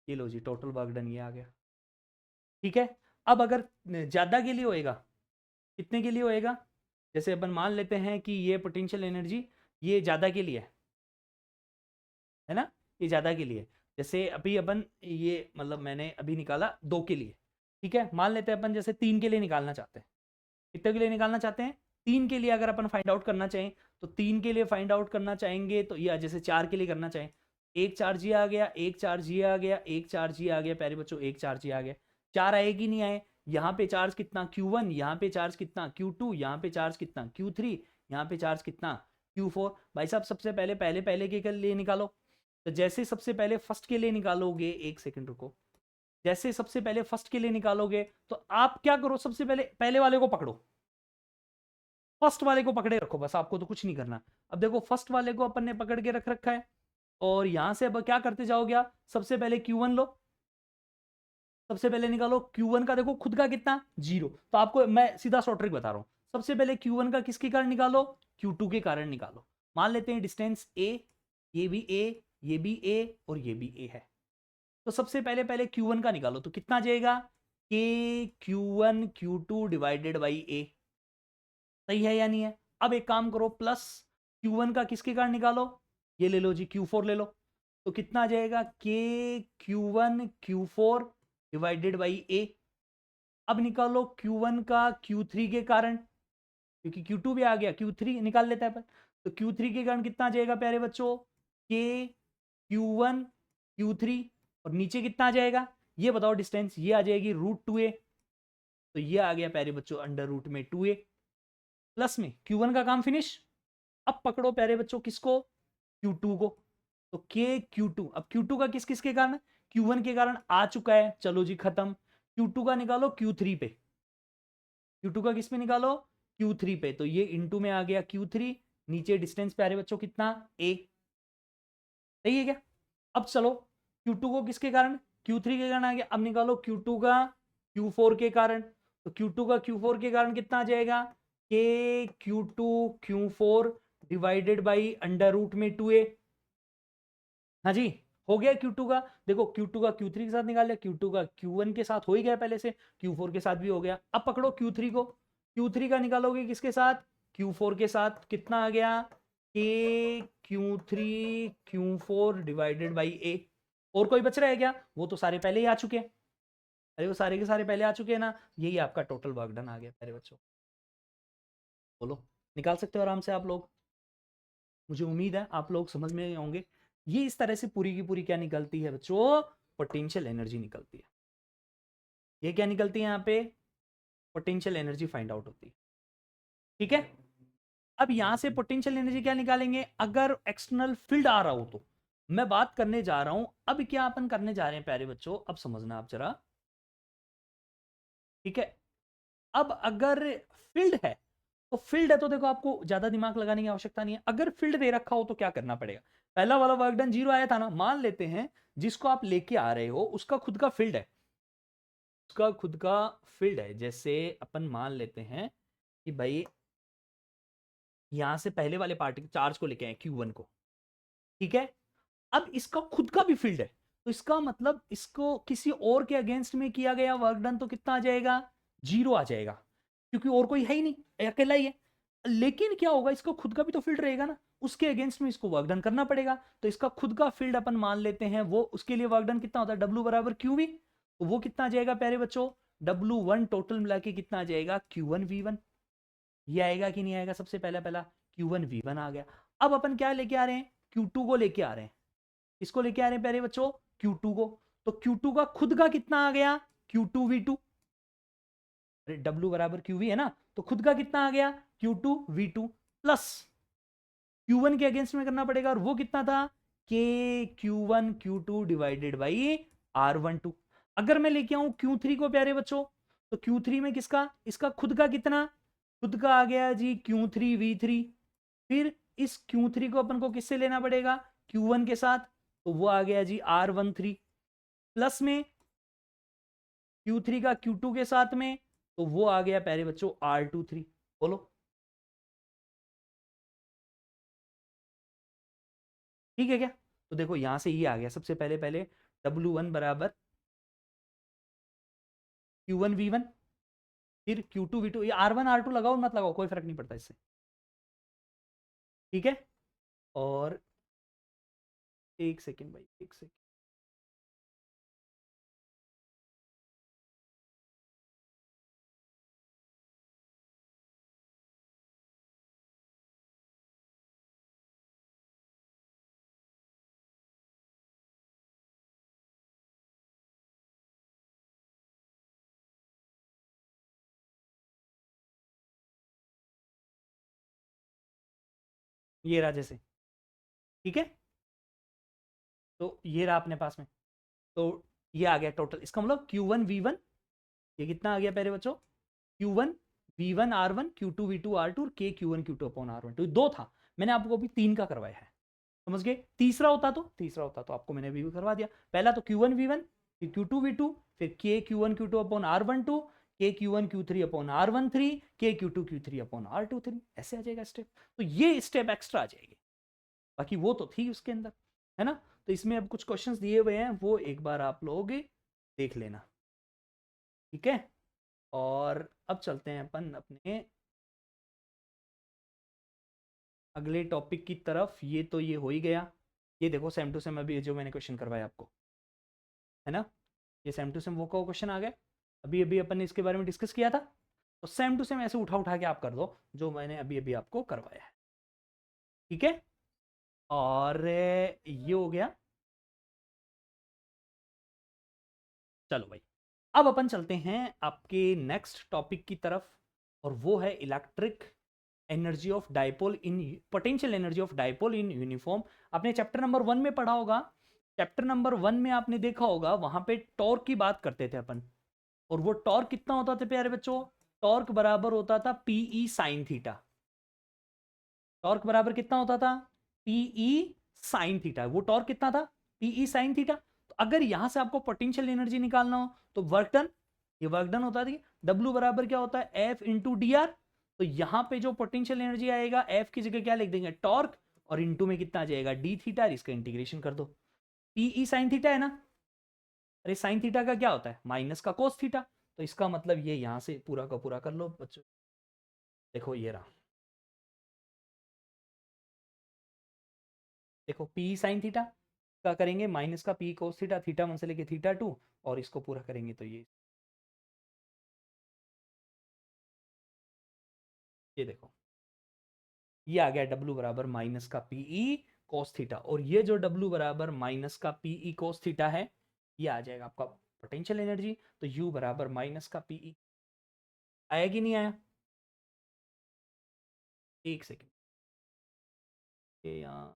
ये लो जी, टोटल वर्क डन ये आ गया। ठीक है, अब अगर ज़्यादा के लिए होएगा, कितने के लिए होएगा, जैसे अपन मान लेते हैं कि ये पोटेंशियल एनर्जी ये ज़्यादा के लिए है ना, ये ज़्यादा के लिए। जैसे अभी अपन ये मतलब मैंने अभी निकाला 2 के लिए, ठीक है। मान लेते हैं अपन जैसे 3 के लिए निकालना चाहते हैं, कितने के लिए निकालना चाहते हैं, 3 के लिए अगर अपन फाइंड आउट करना चाहें, तो 3 के लिए फाइंड आउट करना चाहेंगे, तो या जैसे 4 के लिए करना चाहें, एक चार्ज ये आ गया, एक चार्ज ये आ गया, एक चार्ज ये आ गया प्यारे बच्चों, एक चार्ज ये आ गया। 4 आए कि नहीं आए, यहाँ पे चार्ज कितना Q1, यहाँ पे चार्ज कितना Q2, यहाँ पे चार्ज कितना Q3, यहाँ पे चार्ज कितना Q4। भाई साहब सबसे पहले पहले पहले के लिए निकालो, तो जैसे सबसे पहले फर्स्ट के लिए निकालोगे, एक सेकंड रुको, जैसे सबसे पहले फर्स्ट के लिए निकालोगे, तो आप क्या करो, सबसे पहले पहले वाले को पकड़ो, फर्स्ट वाले को पकड़े रखो बस, आपको तो कुछ नहीं करना। अब देखो फर्स्ट वाले को अपन ने पकड़ के रख रखा है, और यहां से अब क्या करते जाओगे आप, सबसे पहले Q1 लो, सबसे पहले निकालो Q1 का, देखो खुद का कितना 0, तो आपको मैं सीधा शॉर्ट ट्रिक बता रहा हूं, सबसे पहले Q1 का किसके कारण निकालो, Q2 के कारण निकालो। मान लेते हैं डिस्टेंस A, ये भी A, ये भी A, और ये भी A है, तो सबसे पहले पहले Q1 का निकालो, तो कितना जाएगा, K Q1 Q2 divided by A। सही है या नहीं है। अब एक काम करो, प्लस Q1 का किसके कारण निकालो, ये ले लो जी Q4 ले लो, तो कितना आ जाएगा, K Q1 Q4 divided by A। अब निकालो Q1 का Q3 के कारण, क्योंकि Q2 भी आ गया, Q3 निकाल लेता है अपन, तो Q3 के कारण कितना आ जाएगा प्यारे बच्चों, K Q1 Q3, और नीचे कितना आ जाएगा, ये बताओ डिस्टेंस, ये आ जाएगी √2a, तो ये आ गया प्यारे बच्चों अंडर रूट में 2a, प्लस में Q1 का काम फिनिश। अब पकड़ो प्यारे बच्चों किसको, Q2 को, तो KQ2, अब Q2 का किस किस के कारण, Q1 के कारण आ चुका है, चलो जी खत्म। Q2 का निकालो Q3 पे, Q2 का किस पे निकालो, Q3 पे, तो ये इंटू में आ गया Q3, नीचे डिस्टेंस प्यारे बच्चों कितना A, सही है क्या। अब चलो Q2 को किसके कारण, Q3 के कारण आ गया, अब निकालो Q2 का Q4 के कारण, तो Q2 का Q4 के कारण कितना आ जाएगा, K Q2 Q4 divided by under root में 2a। हाँ जी, हो गया Q2 का, देखो Q2 का Q3 के साथ निकाल लिया, Q2 का Q1 के साथ हो ही गया पहले से, Q4 के साथ भी हो गया। अब पकड़ो Q3 को, Q3 का निकालोगे किसके साथ, Q4 के साथ, कितना आ गया, K Q3 Q4 divided by A। और कोई बच रहा है क्या, वो तो सारे पहले ही आ चुके हैं, अरे वो सारे के सारे पहले आ चुके हैं ना। यही आपका टोटल वर्क डन आ गया मेरे बच्चों। बोलो, निकाल सकते हो आराम से आप लोग, मुझे उम्मीद है आप लोग समझ में होंगे। ये इस तरह से पूरी की पूरी क्या निकलती है बच्चों, पोटेंशियल एनर्जी निकलती है। ये क्या निकलती है यहाँ पे, पोटेंशियल एनर्जी फाइंड आउट होती है। ठीक है, अब यहां से पोटेंशियल एनर्जी क्या निकालेंगे, अगर एक्सटर्नल फील्ड आ रहा हो तो मैं बात करने जा रहा हूं। अब क्या अपन करने जा रहे हैं प्यारे बच्चों, अब समझना आप जरा। ठीक है, अब अगर फील्ड है तो फील्ड है तो देखो आपको ज्यादा दिमाग लगाने की आवश्यकता नहीं है। अगर फील्ड दे रखा हो तो क्या करना पड़ेगा, पहला वाला वर्क डन 0 आया था ना, मान लेते हैं जिसको आप लेके आ रहे हो उसका खुद का फील्ड है, उसका खुद का फील्ड है। जैसे अपन मान लेते हैं कि भाई यहां से पहले वाले पार्टिकल चार्ज को लेके आए Q1 को, ठीक है, अब इसका खुद का भी फील्ड है, तो इसका मतलब इसको किसी और के अगेंस्ट में किया गया वर्क डन तो कितना आ जाएगा, 0 आ जाएगा, क्योंकि और कोई है ही नहीं, अकेला ही है। लेकिन क्या होगा, इसका खुद का भी तो फील्ड रहेगा ना, उसके अगेंस्ट में इसको वर्क डन करना पड़ेगा। तो इसका खुद का फील्ड अपन मान लेते हैं, वो उसके लिए वर्क डन कितना होता है, W बराबर QV। तो वो कितना आ जाएगा प्यारे बच्चों, W1 टोटल मिला के कितना आ जाएगा, Q1V1। ये आएगा कि नहीं आएगा, सबसे पहला पहला Q1V1 आ गया। अब अपन क्या लेके आ रहे हैं, Q2 को लेके आ रहे हैं। इसको लेके आ रहे हैं प्यारे बच्चों, Q2 को। तो Q2 का खुद का कितना आ गया, Q2V2। अरे W बराबर QV है ना, तो खुद का कितना आ गया, Q2V2 प्लस Q1 के अगेंस्ट में करना पड़ेगा, और वो कितना था, के Q1 Q2 divided by R12। अगर मैं लेके आऊं Q3 को प्यारे बच्चों, तो Q3 में किसका, इसका खुद का कितना, खुद का आ गया जी Q3V3। फिर इस Q3 को अपन को किससे लेना पड़ेगा, Q1 के साथ, तो वो आ गया जी R13 प्लस में Q3 का Q2 के साथ में, तो वो आ गया प्यारे बच्चों R23। बोलो ठीक है क्या। तो देखो यहां से ये आ गया, सबसे पहले पहले W1 बराबर Q1V1, फिर Q2V2, ये R1 R2 लगाओ मत लगाओ कोई फर्क नहीं पड़ता इससे। ठीक है, और एक सेकेंड भाई, एक सेकेंड, ये रहा जैसे, ठीक है, तो ये रहा अपने पास में। तो ये आ गया टोटल, इसका मतलब Q1V1, ये कितना आ गया पहले बच्चों, Q1V1 R1 Q2V2 R2 और K Q1 Q2 upon R1। तो दो था, मैंने आपको अभी 3 का करवाया है, समझ गए। तीसरा होता तो आपको मैंने अभी करवा दिया। पहला तो Q1V1, फिर Q2V2, फिर K Q1 Q2 upon R12, K Q1 Q3 upon R13, K Q2 Q3 upon R23, ऐसे आ जाएगा स्टेप। तो ये स्टेप एक्स्ट्रा आ जाएगी, बाकी वो तो थी उसके अंदर, है ना। तो इसमें अब कुछ क्वेश्चंस दिए हुए हैं, वो एक बार आप लोग देख लेना, ठीक है। और अब चलते हैं अपन अपने अगले टॉपिक की तरफ। ये तो ये हो ही गया, ये देखो सेम टू सेम अभी जो मैंने क्वेश्चन करवाया आपको, है ना, ये सेम टू सेम वो का क्वेश्चन आ गया। अभी अभी अपन ने इसके बारे में डिस्कस किया था, तो सेम टू सेम ऐसे उठा उठा के आप कर दो जो मैंने अभी अभी आपको करवाया है, ठीक है। और ये हो गया। चलो भाई, अब अपन चलते हैं आपके नेक्स्ट टॉपिक की तरफ, और वो है electric energy of dipole in, potential energy of dipole in uniform. आपने चैप्टर नंबर 1 में पढ़ा होगा, चैप्टर नंबर 1 में आपने देखा होगा, वहां पे टॉर्क की बात करते थे अपन, और वो टॉर्क कितना होता था प्यारे बच्चों, टॉर्क बराबर होता था पीई साइन थीटा। टॉर्क बराबर कितना होता था, पीई साइन थीटा। वो टॉर्क कितना था, पीई साइन थीटा। तो अगर यहां से आपको पोटेंशियल एनर्जी निकालना हो तो वर्क डन, ये वर्क डन होता है, डब्ल्यू बराबर क्या होता है, एफ इंटू डी आर। तो यहां पे जो पोटेंशियल एनर्जी आएगा, एफ की जगह क्या लिख देंगे, टॉर्क, और इंटू में कितना आ जाएगा, डी थीटा। इसका इंटीग्रेशन कर दो, पीई साइन थीटा है ना, अरे साइन थीटा का क्या होता है, माइनस का कोस थीटा। तो इसका मतलब ये यहां से पूरा का पूरा कर लो बच्चों, देखो ये रहा, देखो पी साइन थीटा का करेंगे माइनस का पी कोस थीटा, थीटा 1 से लेके थीटा 2, और इसको पूरा करेंगे तो ये देखो ये आ गया W बराबर माइनस का पीई कोस थीटा, और ये जो W बराबर माइनस का पीई कोस थीटा है, ये आ जाएगा आपका पोटेंशियल एनर्जी। तो U बराबर माइनस का पीई, आया कि नहीं आया? एक सेकेंड, ये यहाँ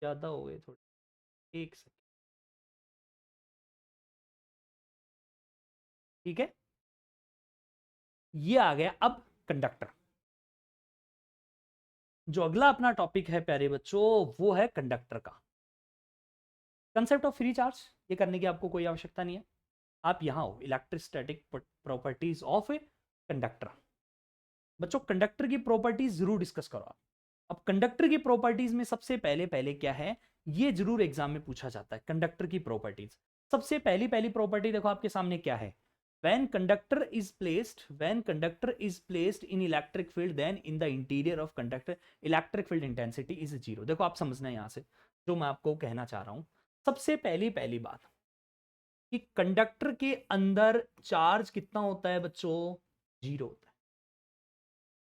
ज़्यादा हो गए थोड़े, एक सेकेंड, ठीक है। ये आ गया अब कंडक्टर। जो अगला अपना टॉपिक है प्यारे बच्चों, वो है कंडक्टर का कंसेप्ट ऑफ फ्री चार्ज। ये करने की आपको कोई आवश्यकता नहीं है। आप यहां हो, electrostatic properties of a conductor. बच्चों कंडक्टर की प्रॉपर्टीज जरूर डिस्कस करो आप। अब कंडक्टर की प्रॉपर्टीज में सबसे पहले पहले क्या है, ये जरूर एग्जाम में पूछा जाता है। कंडक्टर की प्रॉपर्टीज, सबसे पहली पहली प्रॉपर्टी देखो आपके सामने क्या है। when conductor is placed in electric field, then in the interior of conductor electric field intensity is zero। देखो आप समझना है यहां से जो मैं आपको कहना चाह रहा हूं। सबसे पहली पहली बात कि कंडक्टर के अंदर चार्ज कितना होता है बच्चों? जीरो होता है।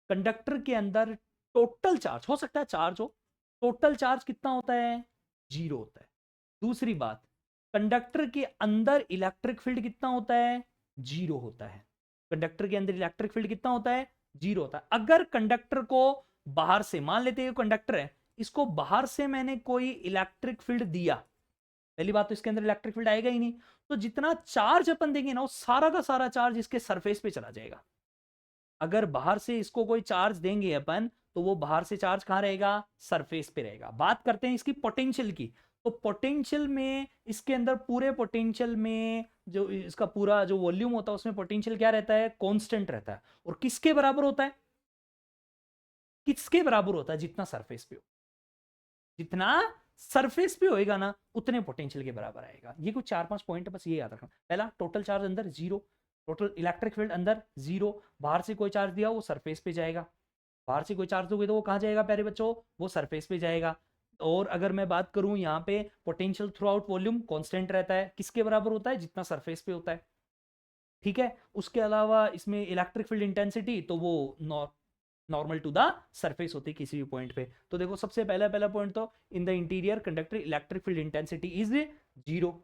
कंडक्टर के अंदर टोटल चार्ज, हो सकता है चार्ज हो, टोटल चार्ज कितना होता है? जीरो होता है। दूसरी बात, कंडक्टर के अंदर इलेक्ट्रिक फील्ड कितना होता है? जीरो होता है। कंडक्टर के अंदर इलेक्ट्रिक फील्ड कितना होता है? जीरो होता है। अगर कंडक्टर को बाहर से, मान लेते हैं कंडक्टर है, इसको बाहर से मैंने कोई इलेक्ट्रिक फील्ड दिया, पहली बात तो इसके अंदर इलेक्ट्रिक फील्ड आएगा ही नहीं, तो जितना चार्ज अपन देंगे ना, वो सारा का सारा चार्ज इसके सरफेस पे चला जाएगा। अगर बाहर से इसको कोई चार्ज देंगे अपन, तो वो बाहर से चार्ज कहां रहेगा? सरफेस पे रहेगा। बात करते हैं इसकी पोटेंशियल की, तो पोटेंशियल में, इसके अंदर पूरे पोटेंशियल में जो इसका पूरा जो वॉल्यूम होता है, उसमें पोटेंशियल क्या रहता है? कांस्टेंट रहता है। और किसके बराबर होता है? किसके बराबर होता है? जितना सरफेस पे हो, जितना सरफेस पे होएगा ना, उतने पोटेंशियल के बराबर आएगा। ये कुछ 4-5 पॉइंट है, बस ये याद रखना। पहला, टोटल चार्ज अंदर जीरो, टोटल इलेक्ट्रिक फील्ड अंदर जीरो। बाहर से कोई चार्ज दिया, वो सरफेस पे जाएगा। बाहर से कोई चार्ज दोगे तो वो कहां जाएगा प्यारे बच्चों? वो सरफेस पे जाएगा। और अगर मैं बात करूं यहाँ पे, potential through out volume constant रहता है, किसके बराबर होता है? जितना सरफेस पे होता है, ठीक है। उसके अलावा इसमें इलेक्ट्रिक फील्ड इंटेंसिटी, तो वो नॉर्मल टू द सरफेस होती है किसी भी पॉइंट पे। तो देखो सबसे पहला पहला पॉइंट, तो in the interior conductor electric field intensity is zero.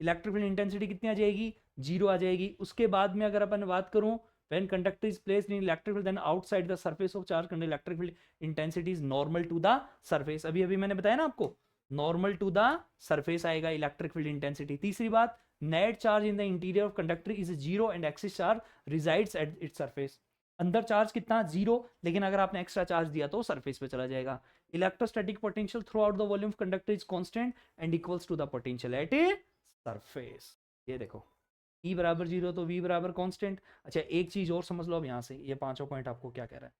Electric field intensity कितनी आ जाएगी? जीरो आ जाएगी। उसके बाद में अगर अपन बात करूं, when conductor is placed in electric field then outside the surface of charge conductor electric field intensity is normal to the surface। अभी अभी मैंने बताया ना आपको, नॉर्मल टू द सरफेस आएगा इलेक्ट्रिक फील्ड इंटेंसिटी। तीसरी बात, net charge in the interior of conductor is zero and axis charge resides at its surface. अंदर चार्ज कितना? जीरो, लेकिन अगर आपने एक्स्ट्रा चार्ज दिया तो सरफेस पे चला जाएगा। Electrostatic potential throughout the volume of conductor is constant and equals to the potential at a surface. ये देखो, E बराबर जीरो तो V बराबर कांस्टेंट। अच्छा एक चीज और समझ लो अब यहां से, ये पांचों पॉइंट आपको क्या कह रहा है।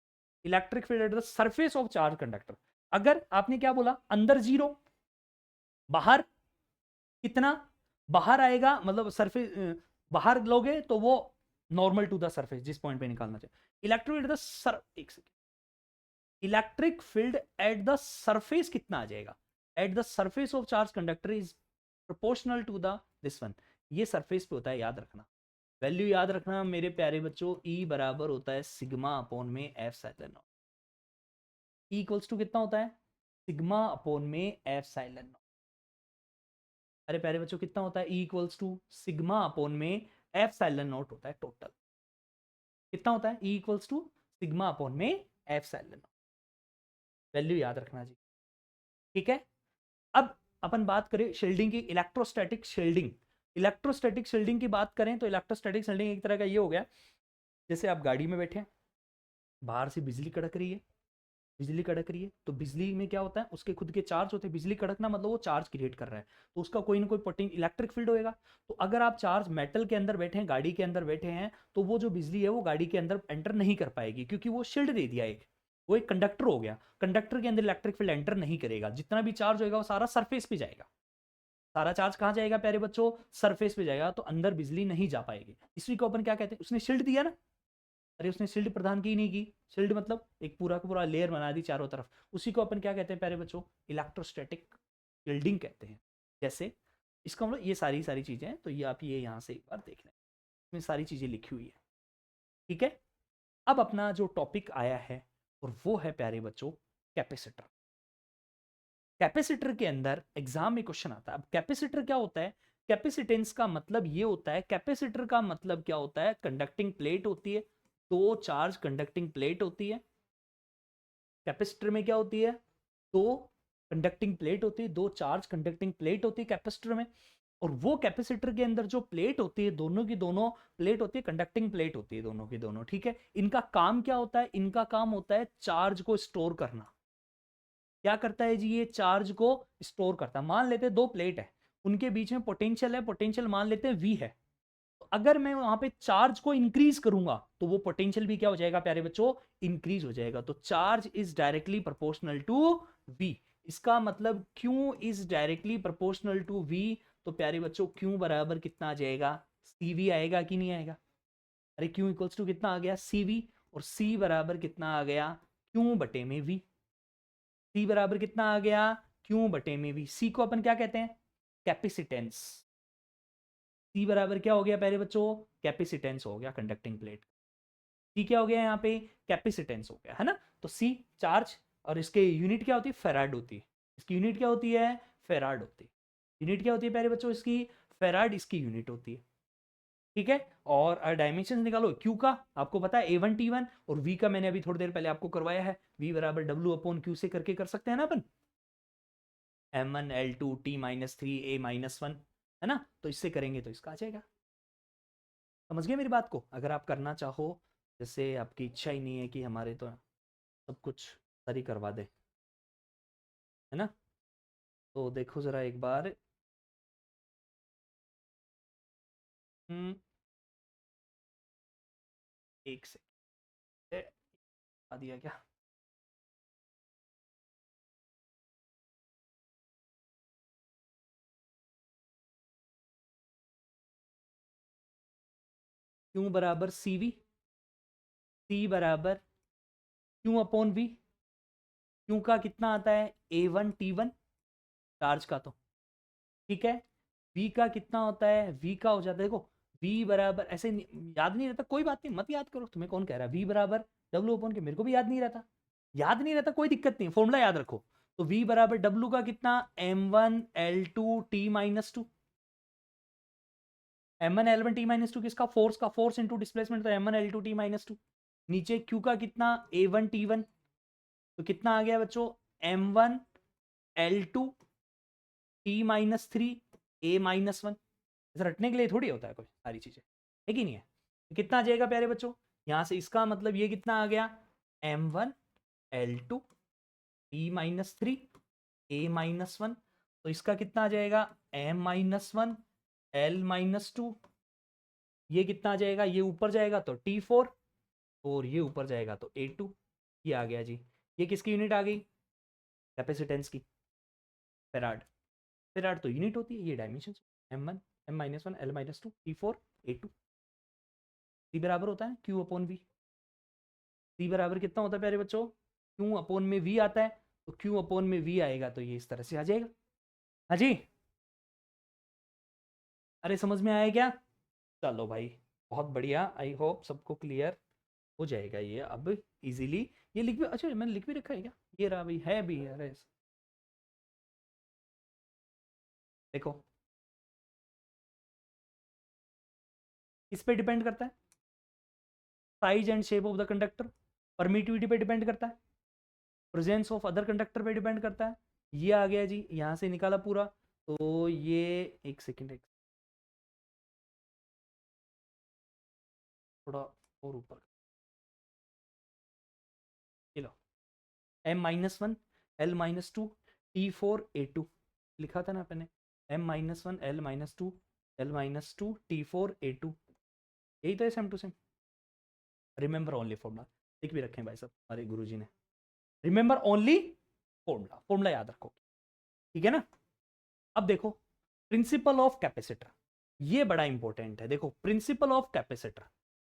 Electric field at the surface of charge conductor, अगर आपने क्या बोला? अंदर जीरो, बाहर कितना? बाहर आएगा, मतलब सरफेस बाहर लोगे तो वो नॉर्मल टू द सरफेस, जिस पॉइंट पे निकालना चाहिए। Electric field at the sir, एक second, electric field at the surface कितना आ जाएगा? At the surface of charge conductor is proportional to the this one. ये सरफेस पे होता है, याद रखना। वैल्यू याद रखना मेरे प्यारे बच्चों, E बराबर होता है सिग्मा अपॉन में epsilon naught. E equals to कितना होता है? सिग्मा अपॉन में एफ साइलन नॉट। अरे प्यारे बच्चों कितना होता है? E equals to sigma upon में एफ साइलन नॉट होता है टोटल। कितना होता है? E equals to sigma upon में एफ साइलन नॉट। वैल्यू याद रखना जी, ठीक है। अब अपन बात करें शील्डिंग की, इलेक्ट्रोस्टैटिक शील्डिंग। इलेक्ट्रोस्टैटिक शील्डिंग की बात करें तो इलेक्ट्रोस्टैटिक शील्डिंग एक तरह का ये हो गया, जैसे आप गाड़ी में बैठे हैं, बाहर से बिजली कड़क रही है, बिजली कड़क रही है, तो बिजली में क्या होता है? उसके खुद के चार्ज होते हैं। बिजली कड़कना मतलब वो चार्ज क्रिएट कर रहा है, तो उसका कोई ना कोई पोटेंशियल इलेक्ट्रिक फील्ड होएगा। तो अगर आप चार्ज मेटल के अंदर बैठे हैं, गाड़ी के अंदर बैठे हैं, तो वो जो बिजली है वो गाड़ी के अंदर एंटर नहीं कर पाएगी, क्योंकि वो शील्ड दे दिया एक, वो एक कंडक्टर हो गया। कंडक्टर के अंदर इलेक्ट्रिक फील्ड एंटर नहीं करेगा। जितना भी चार्ज होएगा वो सारा सरफेस पे जाएगा। सारा चार्ज कहां जाएगा प्यारे बच्चों? सरफेस पे जाएगा, तो अंदर बिजली नहीं जा पाएगी। इसी को अपन क्या कहते हैं? उसने शील्ड दिया ना। अरे उसने शील्ड प्रदान की नहीं की, शील्ड मतलब एक पूरा का पूरा लेयर बना दी चारों तरफ। उसी को अपन क्या कहते हैं प्यारे बच्चों? इलेक्ट्रोस्टैटिक शील्डिंग कहते हैं। जैसे इसका मतलब ये सारी सारी चीजें हैं, तो ये आप ये यहाँ से एक बार देख लें, इसमें सारी चीजें लिखी हुई है, ठीक है। अब अपना जो टॉपिक आया है, और वो है प्यारे बच्चों कैपेसिटर। कैपेसिटर के अंदर एग्जाम में क्वेश्चन आता है। अब कैपेसिटर क्या होता है? कैपेसिटेंस का मतलब ये होता है, कैपेसिटर का मतलब क्या होता है? कंडक्टिंग प्लेट होती है, दो चार्ज कंडक्टिंग प्लेट होती है। कैपेसिटर में क्या होती है? दो कंडक्टिंग प्लेट होती है, दो चार्ज कंडक्टिंग प्लेट होती है कैपेसिटर में। और वो कैपेसिटर के अंदर जो प्लेट होती है, दोनों की दोनों प्लेट होती है, कंडक्टिंग प्लेट होती है दोनों की दोनों, ठीक है। इनका काम क्या होता है? इनका काम होता है चार्ज को स्टोर करना। क्या करता है जी? ये चार्ज को स्टोर करता है। मान लेते हैं दो प्लेट है, उनके बीच में पोटेंशियल है, पोटेंशियल मान लेते हैं V है। तो अगर मैं वहां पे चार्ज को इंक्रीज करूंगा तो वो पोटेंशियल भी क्या हो जाएगा प्यारे बच्चों? इंक्रीज हो जाएगा। तो charge is directly proportional to V। इसका मतलब Q is directly proportional to V। तो प्यारे बच्चों Q बराबर कितना आ जाएगा? CV आएगा कि नहीं आएगा? अरे Q इक्वल्स टू कितना आ गया? CV। और C बराबर कितना आ गया? Q बटे में V। C बराबर कितना आ गया? Q बटे में V। C को अपन क्या कहते हैं? कैपेसिटेंस। C बराबर क्या हो गया प्यारे बच्चों? कैपेसिटेंस हो गया कंडक्टिंग प्लेट। C क्या हो गया यहाँ पे? कैपेसिटेंस हो गया, है ना। तो C चार्ज, और इसके यूनिट क्या होती है? फेराड होती है। इसकी यूनिट क्या होती है? फेराड होती है। यूनिट क्या होती है प्यारे बच्चों इसकी? फेराड इसकी यूनिट होती है, ठीक है। और डायमेंशन निकालो Q का, आपको पता है A1 T1, और V का मैंने अभी थोड़ी देर पहले आपको करवाया है, V बराबर W/Q से करके कर सकते हैं ना अपन। M1 L2 T-3 A-1, है ना। तो इससे करेंगे तो इसका आ जाएगा। समझ गए मेरी बात को? अगर आप करना चाहो, जैसे आपकी इच्छा ही नहीं है कि हमारे तो सब कुछ सही करवा दे, है ना। तो देखो जरा एक बार। एक सेकंड आ दिया क्या? Q बराबर CV, C बराबर Q/V। Q का कितना आता है? A1 T1 चार्ज का, तो ठीक है। V का कितना होता है? V का हो जाता है, देखो V बराबर ऐसे याद नहीं रहता, कोई बात नहीं, मत याद करो। तुम्हें कौन कह रहा है V बराबर W/K? मेरे को भी याद नहीं रहता, याद नहीं रहता, कोई दिक्कत नहीं, फॉर्मूला याद रखो। तो V बराबर W का कितना? M1 L2 T-2। M1 L1 T-2 किसका? फोर्स का, फोर्स इंटू डिस्प्लेसमेंट, तो M1 L2 T-2। नीचे Q का कितना? A1 T1। तो कितना आ गया बच्चों? M1 L2 T-3 A-1। रटने के लिए थोड़ी होता है कोई सारी चीजें, है कि नहीं है? कितना आ जाएगा प्यारे बच्चों यहां से? इसका मतलब ये कितना आ गया? M1 L2 T-3 A-1। तो इसका कितना आ जाएगा? M-1 L-2। ये कितना आ जाएगा? ये ऊपर जाएगा तो T4, और ये ऊपर जाएगा तो A2। ये आ गया जी। ये किसकी यूनिट आ गई? कैपेसिटेंस की, फेराड। फेराड तो यूनिट होती है, ये dimension. M1 M-1 L-2 T4 A2। सी बराबर होता है Q/V। सी बराबर कितना होता है प्यारे बच्चों? Q/V आता है, तो Q/V आएगा तो ये इस तरह से आ जाएगा। हाँ जी, अरे समझ में आया क्या? चलो भाई, बहुत बढ़िया। आई होप सबको क्लियर हो जाएगा ये अब इजीली। ये लिख भी, अच्छा मैंने लिख भी रखा है क्या? ये रहा भाई, है भी। अरे देखो, इस पे डिपेंड करता है, size and shape of the conductor. Permittivity पे डिपेंड करता है, प्रेजेंस ऑफ अदर कंडक्टर पे डिपेंड करता है। ये आ गया जी, यहाँ से निकाला पूरा। तो ये, एक सेकेंड, एक थोड़ा और ऊपर, ये लो। M-1 L-2 T4 A2 लिखा था ना अपने। M-1 L-2 L-2 T4 A2, यही तो है same to same. Remember only formula लिख भी रखे हैं भाई साहब हमारे गुरुजी ने। रिमेंबर ओनली फॉर्मूला, फॉर्मूला याद रखो, ठीक है ना। अब देखो, प्रिंसिपल ऑफ कैपेसिटर, ये बड़ा इंपॉर्टेंट है। देखो प्रिंसिपल ऑफ कैपेसिटर,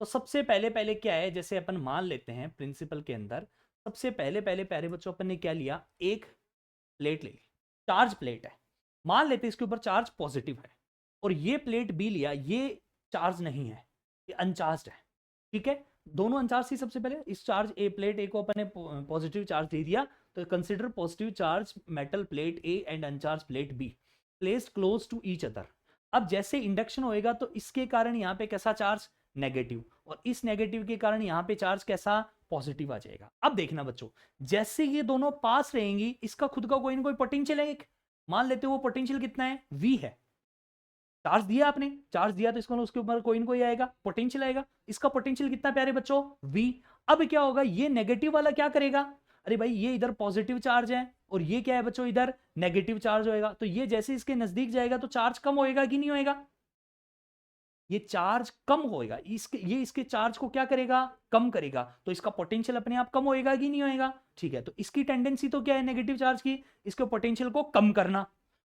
तो सबसे पहले पहले क्या है, जैसे अपन मान लेते हैं प्रिंसिपल के अंदर, सबसे पहले पहले प्यारे बच्चों अपन ने क्या लिया? एक प्लेट ले ली, चार्ज प्लेट है। मान लेते हैं इसके ऊपर चार्ज पॉजिटिव है, और ये प्लेट बी लिया, ये चार्ज नहीं है, ये अनचार्ज है, ठीक है। दोनों अनचार्ज थी सबसे पहले। इस चार्ज ए प्लेट ए को अपन ने पॉजिटिव चार्ज दे दिया, तो consider positive charge metal plate A and uncharge plate B placed close to each other. अब जैसे इंडक्शन होएगा तो इसके कारण यहाँ पे कैसा चार्ज, नेगेटिव, और इस नेगेटिव के कारण यहाँ पे चार्ज कैसा, पॉजिटिव आ जाएगा। अब देखना बच्चों, जैसे ये दोनों पास रहेंगी, इसका खुद का कोई ना कोई पोटेंशियल है एक, मान लेते हो वो पोटेंशियल कितना है, v है। चार्ज दिया आपने, चार्ज दिया तो इसको उसके ऊपर कोई ना कोई आएगा, पोटेंशियल आएगा। इसका पोटेंशियल कितना प्यारे बच्चों, v। अब क्या होगा, ये नेगेटिव वाला क्या करेगा, अरे भाई ये इधर पॉजिटिव चार्ज है और ये क्या है बच्चों, इधर नेगेटिव चार्ज होएगा, तो ये जैसे इसके नजदीक जाएगा तो चार्ज कम होएगा कि नहीं होएगा, ये चार्ज कम होएगा, ये इसके चार्ज को क्या करेगा, कम करेगा, तो इसका पोटेंशियल अपने आप कम होएगा कि नहीं होएगा। ठीक है, तो इसकी टेंडेंसी तो क्या है नेगेटिव चार्ज की, इसके पोटेंशियल को कम करना,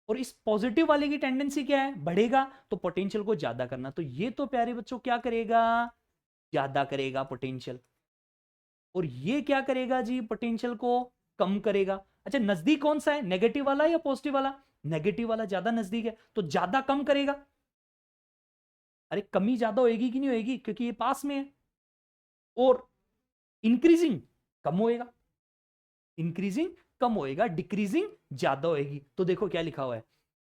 और इस पॉजिटिव वाले की टेंडेंसी क्या है, बढ़ेगा, तो पोटेंशियल को ज्यादा करना। तो ये तो प्यारे बच्चों क्या करेगा, ज्यादा करेगा पोटेंशियल, और ये क्या करेगा जी, पोटेंशियल को कम करेगा। अच्छा, नजदीक कौन सा है, नेगेटिव वाला या पॉजिटिव वाला, नेगेटिव वाला ज्यादा नजदीक है, तो ज्यादा कम करेगा। अरे कमी ज्यादा होएगी कि नहीं होएगी, क्योंकि ये पास में है। और इंक्रीजिंग कम होएगा, इंक्रीजिंग कम होएगा, डिक्रीजिंग ज्यादा होएगी। तो देखो क्या लिखा हुआ है,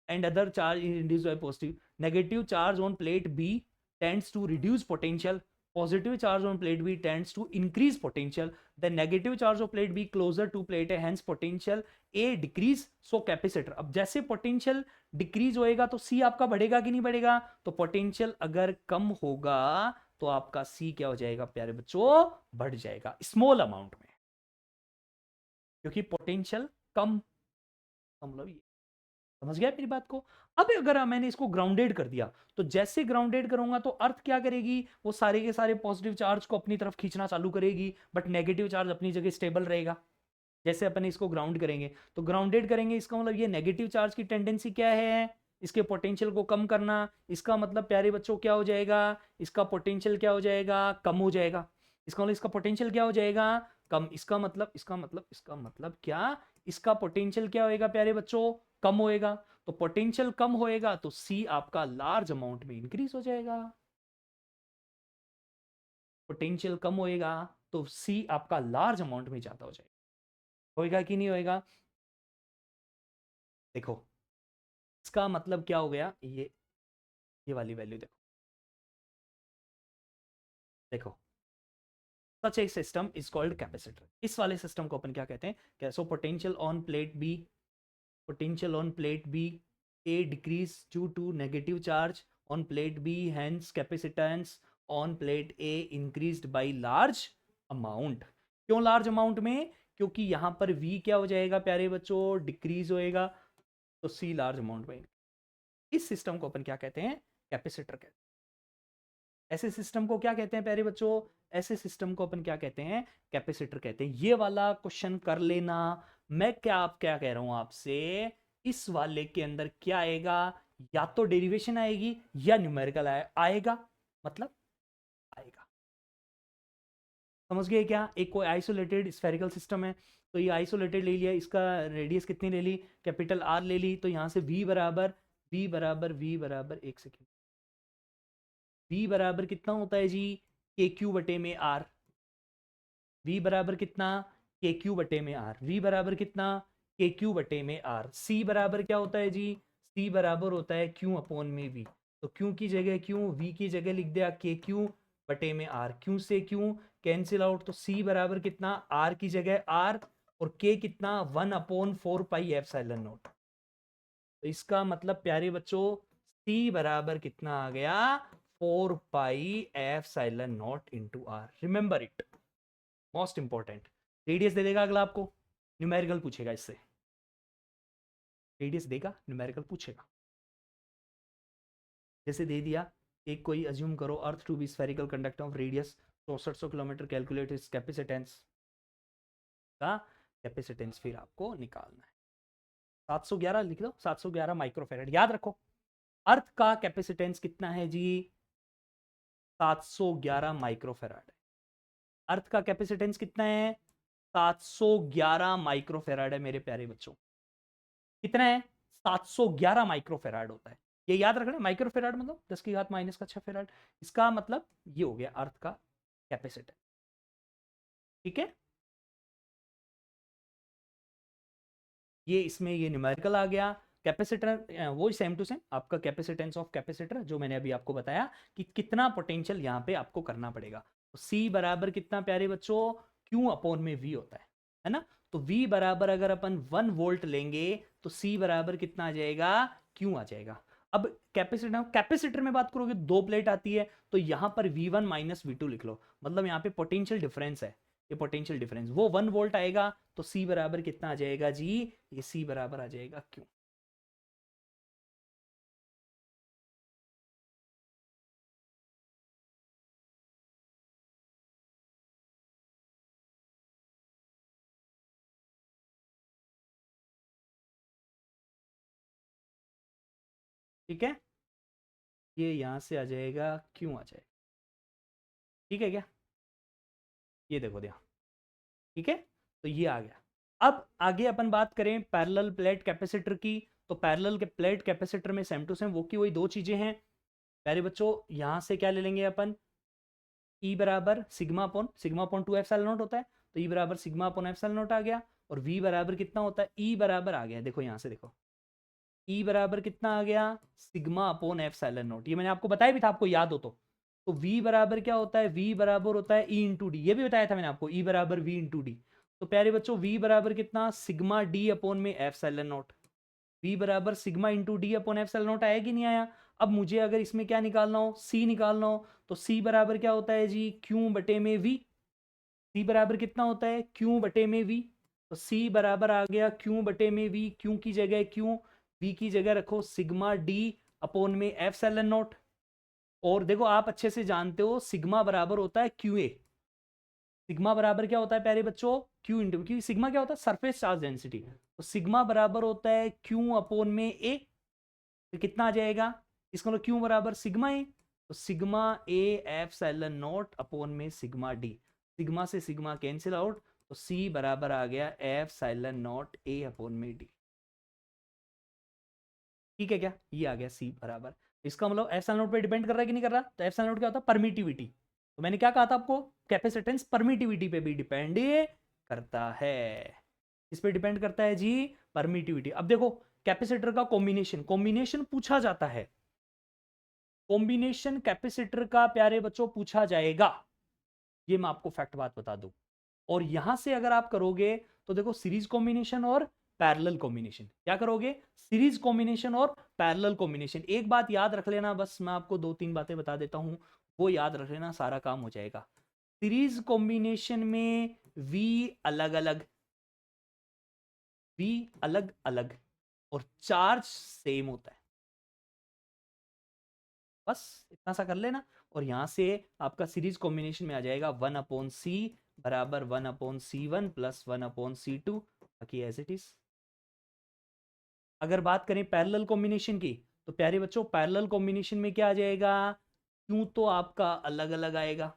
and other charge induced by positive, negative charge on plate B tends to reduce potential, positive charge on plate B tends to increase potential, the negative charge of plate B closer to plate A, hence potential A decrease, so capacitor। अब जैसे potential decrease होएगा तो C आपका बढ़ेगा कि नहीं बढ़ेगा, तो potential अगर कम होगा तो आपका C क्या हो जाएगा प्यारे बच्चों, बढ़ जाएगा स्मॉल अमाउंट में, क्योंकि potential कम, मतलब ये समझ गया मेरी बात को। अब अगर मैंने इसको ग्राउंडेड कर दिया, तो जैसे ग्राउंडेड करूंगा तो अर्थ क्या करेगी, वो सारे के सारे पॉजिटिव चार्ज को अपनी तरफ खींचना चालू करेगी, बट नेगेटिव चार्ज अपनी जगह स्टेबल रहेगा। जैसे अपन इसको ग्राउंड करेंगे तो ग्राउंडेड करेंगे, इसका मतलब ये नेगेटिव चार्ज की टेंडेंसी क्या है, इसके पोटेंशियल को कम करना। इसका मतलब प्यारे बच्चों क्या हो जाएगा, इसका पोटेंशियल क्या हो जाएगा, कम हो जाएगा। इसका मतलब इसका पोटेंशियल क्या हो जाएगा, कम। इसका मतलब क्या, इसका पोटेंशियल क्या होएगा प्यारे बच्चों, कम होएगा। तो पोटेंशियल कम होएगा तो सी आपका लार्ज अमाउंट में इंक्रीज हो जाएगा, पोटेंशियल कम होएगा तो सी आपका लार्ज अमाउंट में ज्यादा हो जाएगा। होएगा कि नहीं होएगा, देखो इसका मतलब क्या हो गया, ये वाली वैल्यू देखो, देखो such a system is called capacitor. इस वाले सिस्टम को अपन क्या कहते हैं, कैसो potential on plate B, potential on plate B A decrease due to negative charge on plate B, hence capacitance on plate A increased by large amount। क्यों large amount में, क्योंकि यहां पर V क्या हो जाएगा प्यारे बच्चों, डिक्रीज होएगा, तो C large amount में। इस सिस्टम को अपन क्या कहते हैं, कैपेसिटर कहते हैं। ऐसे सिस्टम को क्या कहते हैं प्यारे बच्चों, ऐसे सिस्टम को अपन क्या कहते हैं, कैपेसिटर कहते हैं। ये वाला क्वेश्चन कर लेना। मैं क्या कह रहा हूं आपसे, इस वाले के अंदर क्या आएगा, या तो डेरिवेशन आएगी या न्यूमेरिकल आएगा, मतलब आएगा। समझ गए क्या, एक कोई आइसोलेटेड स्फेरिकल सिस्टम है, तो ये आइसोलेटेड ले लिया, इसका रेडियस कितनी ले ली, कैपिटल आर ले ली, तो यहां से v बराबर एक सेकेंड, v बराबर कितना होता है जी, के क्यू बटे में आर। v बराबर कितना, के क्यू बटे में आर, v बराबर कितना, के क्यू बटे में आर। c बराबर क्या होता है जी, c बराबर होता है q अपॉन में v, तो q की जगह q, v की जगह लिख दिया के क्यू बटे में आर। q से q कैंसिल आउट, तो c बराबर कितना, r की जगह r, और k कितना 1/4 पाई एप्सिलॉन नॉट। तो इसका मतलब प्यारे बच्चों c बराबर कितना आ गया, 4 pi epsilon not into R. Remember it, most important. Radius दे देगा अगला आपको, न्यूमेरिकल पूछेगा इससे, रेडियस देगा न्यूमेरिकल पूछेगा। जैसे दे दिया, एक कोई अज्यूम करो earth to be spherical conductor of radius 6400 kilometre, calculate its capacitance का कैपेसिटेंस फिर आपको निकालना है। 711 लिख दो, 711 माइक्रोफेरेड। याद रखो अर्थ का कैपेसिटेंस कितना है जी, 711 माइक्रोफेराड। अर्थ का कैपेसिटेंस कितना है, 711 माइक्रोफेराड है मेरे प्यारे बच्चों। कितना है, 711 माइक्रोफेराड होता है। ये याद रखना, माइक्रोफेराड मतलब 10 की घात माइनस का 6 फेराड। इसका मतलब ये हो गया अर्थ का कैपेसिटेंस। ठीक है, ये इसमें ये न्यूमेरिकल आ गया। कैपेसिटर वो सेम टू सेम आपका कैपेसिटेंस ऑफ कैपेसिटर जो मैंने अभी आपको बताया कि कितना पोटेंशियल यहाँ पे आपको करना पड़ेगा। तो सी बराबर कितना प्यारे बच्चों, क्यू अपॉन में वी होता है ना। तो वी बराबर अगर अपन 1 वोल्ट लेंगे तो सी बराबर कितना आ जाएगा, क्यू आ जाएगा। अब कैपेसिटर में बात करोगे 2 प्लेट आती है, तो यहां पर V1 माइनस V2 लिख लो, मतलब यहाँ पे पोटेंशियल डिफरेंस है, ये पोटेंशियल डिफरेंस वो 1 वोल्ट आएगा। तो सी बराबर कितना आ जाएगा जी, ये सी बराबर आ जाएगा क्यू। ठीक है, ये यहां से आ जाएगा, क्यों आ जाएगा। ठीक है क्या, ये देखो ध्यान। ठीक है, तो ये आ गया। अब आगे अपन बात करें पैरेलल प्लेट कैपेसिटर की, तो पैरेलल के प्लेट कैपेसिटर में सेम टू सेम वो की वही दो चीजें हैं। प्यारे बच्चों यहां से क्या ले लेंगे अपन, ई बराबर सिग्मा अपॉन 2 एप्सिलॉन नॉट होता है, तो ई बराबर सिग्मा अपॉन एप्सिलॉन नॉट आ गया। और वी बराबर कितना होता है, ई बराबर आ गया, देखो यहां से देखो, ई बराबर कितना आ गया, सिग्मा अपॉन एप्सिलॉन नॉट। ये मैंने आपको बताया भी था, आपको याद हो तो वी बराबर क्या होता है, वी बराबर होता है ई इंटू डी, ये भी बताया था मैंने आपको, ई बराबर वी इंटू डी। तो प्यारे बच्चों वी बराबर कितना, सिग्मा डी अपॉन में एप्सिलॉन नॉट। वी बराबर sigma into D upon epsilon not आया कि नहीं आया। अब मुझे अगर इसमें क्या निकालना हो, सी निकालना हो, तो सी बराबर क्या होता है जी, क्यू बटे में वी। सी बराबर कितना होता है, क्यू बटे में वी। तो सी बराबर आ गया क्यू बटे में वी, क्यू की जगह क्यू, वी की जगह रखो सिग्मा डी अपॉन में एप्सिलॉन नॉट। और देखो आप अच्छे से जानते हो सिग्मा बराबर होता है क्यू ए। सिग्मा बराबर क्या होता है प्यारे बच्चों, क्यू इंटू, क्योंकि सिग्मा क्या होता है, सरफेस चार्ज डेंसिटी। तो सिग्मा बराबर होता है क्यू अपॉन में ए। तो कितना आ जाएगा, इसका मतलब क्यू बराबर सिग्मा ए, तो sigma A epsilon not upon में सिग्मा डी। सिग्मा से सिग्मा कैंसिल आउट, तो सी बराबर आ गया एप्सिलॉन नॉट ए अपॉन में डी। ठीक है क्या, ये आ गया सी बराबर। इसका मतलब एप्सिलॉन नॉट पे डिपेंड कर रहा है कि नहीं कर रहा, तो एप्सिलॉन नॉट क्या होता है, परमिटिविटी। तो मैंने क्या कहा था आपको, कैपेसिटेंस परमिटिविटी पे भी डिपेंड करता है। इस पे डिपेंड करता है जी, परमिटिविटी। अब देखो कैपेसिटर का कॉम्बिनेशन, कॉम्बिनेशन पूछा जाता है, कॉम्बिनेशन कैपेसिटर का प्यारे बच्चों पूछा जाएगा, ये मैं आपको फैक्ट बात बता दूं। और यहां से अगर आप करोगे तो देखो सीरीज कॉम्बिनेशन और पैरेलल कॉम्बिनेशन, क्या करोगे, सीरीज कॉम्बिनेशन और पैरेलल कॉम्बिनेशन। एक बात याद रख लेना, बस मैं आपको 2-3 बातें बता देता हूं, वो याद रख लेना, सारा काम हो जाएगा। सीरीज कॉम्बिनेशन में वी अलग अलग, वी अलग अलग और चार्ज सेम होता है, बस इतना सा कर लेना। और यहां से आपका सीरीज कॉम्बिनेशन में आ जाएगा 1/c बराबर 1/c1 प्लस 1/c2, बाकी एज इट इज। अगर बात करें पैरेलल कॉम्बिनेशन की, तो प्यारे बच्चों पैरेलल कॉम्बिनेशन में क्या आ जाएगा, क्यों तो आपका अलग अलग आएगा,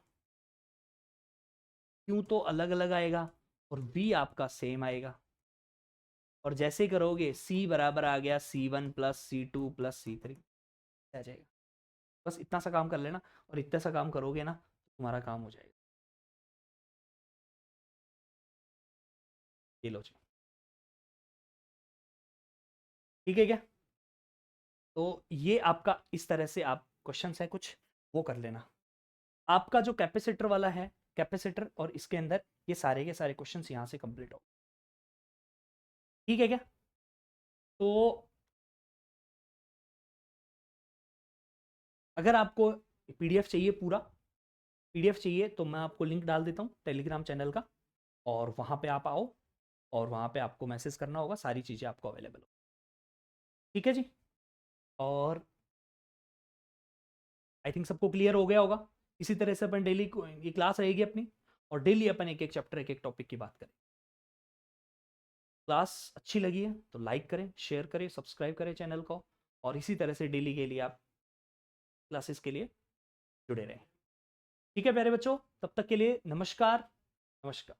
क्यों तो अलग अलग आएगा, और वी आपका सेम आएगा। और जैसे करोगे सी बराबर आ गया C1 plus C2 plus C3 आ जाएगा। बस इतना सा काम कर लेना, और इतना सा काम करोगे ना तुम्हारा काम हो जाएगा। ये लो जी, ठीक है क्या। तो ये आपका इस तरह से आप क्वेश्चन है कुछ, वो कर लेना। आपका जो कैपेसिटर वाला है, कैपेसिटर और इसके अंदर ये सारे के सारे क्वेश्चंस यहां से कंप्लीट हो, ठीक है क्या। तो अगर आपको पीडीएफ चाहिए पूरा, पीडीएफ चाहिए तो मैं आपको लिंक डाल देता हूँ टेलीग्राम चैनल का, और वहाँ पे आप आओ, और वहाँ पे आपको मैसेज करना होगा, सारी चीज़ें आपको अवेलेबल हो, ठीक है जी। और आई थिंक सबको क्लियर हो गया होगा। इसी तरह से अपन डेली ये क्लास रहेगी अपनी, और डेली अपन एक एक चैप्टर एक एक टॉपिक की बात करें। क्लास अच्छी लगी है तो लाइक करें, शेयर करें, सब्सक्राइब करें चैनल को, और इसी तरह से डेली के लिए आप क्लासेस के लिए जुड़े रहें। ठीक है प्यारे बच्चों, तब तक के लिए नमस्कार, नमस्कार।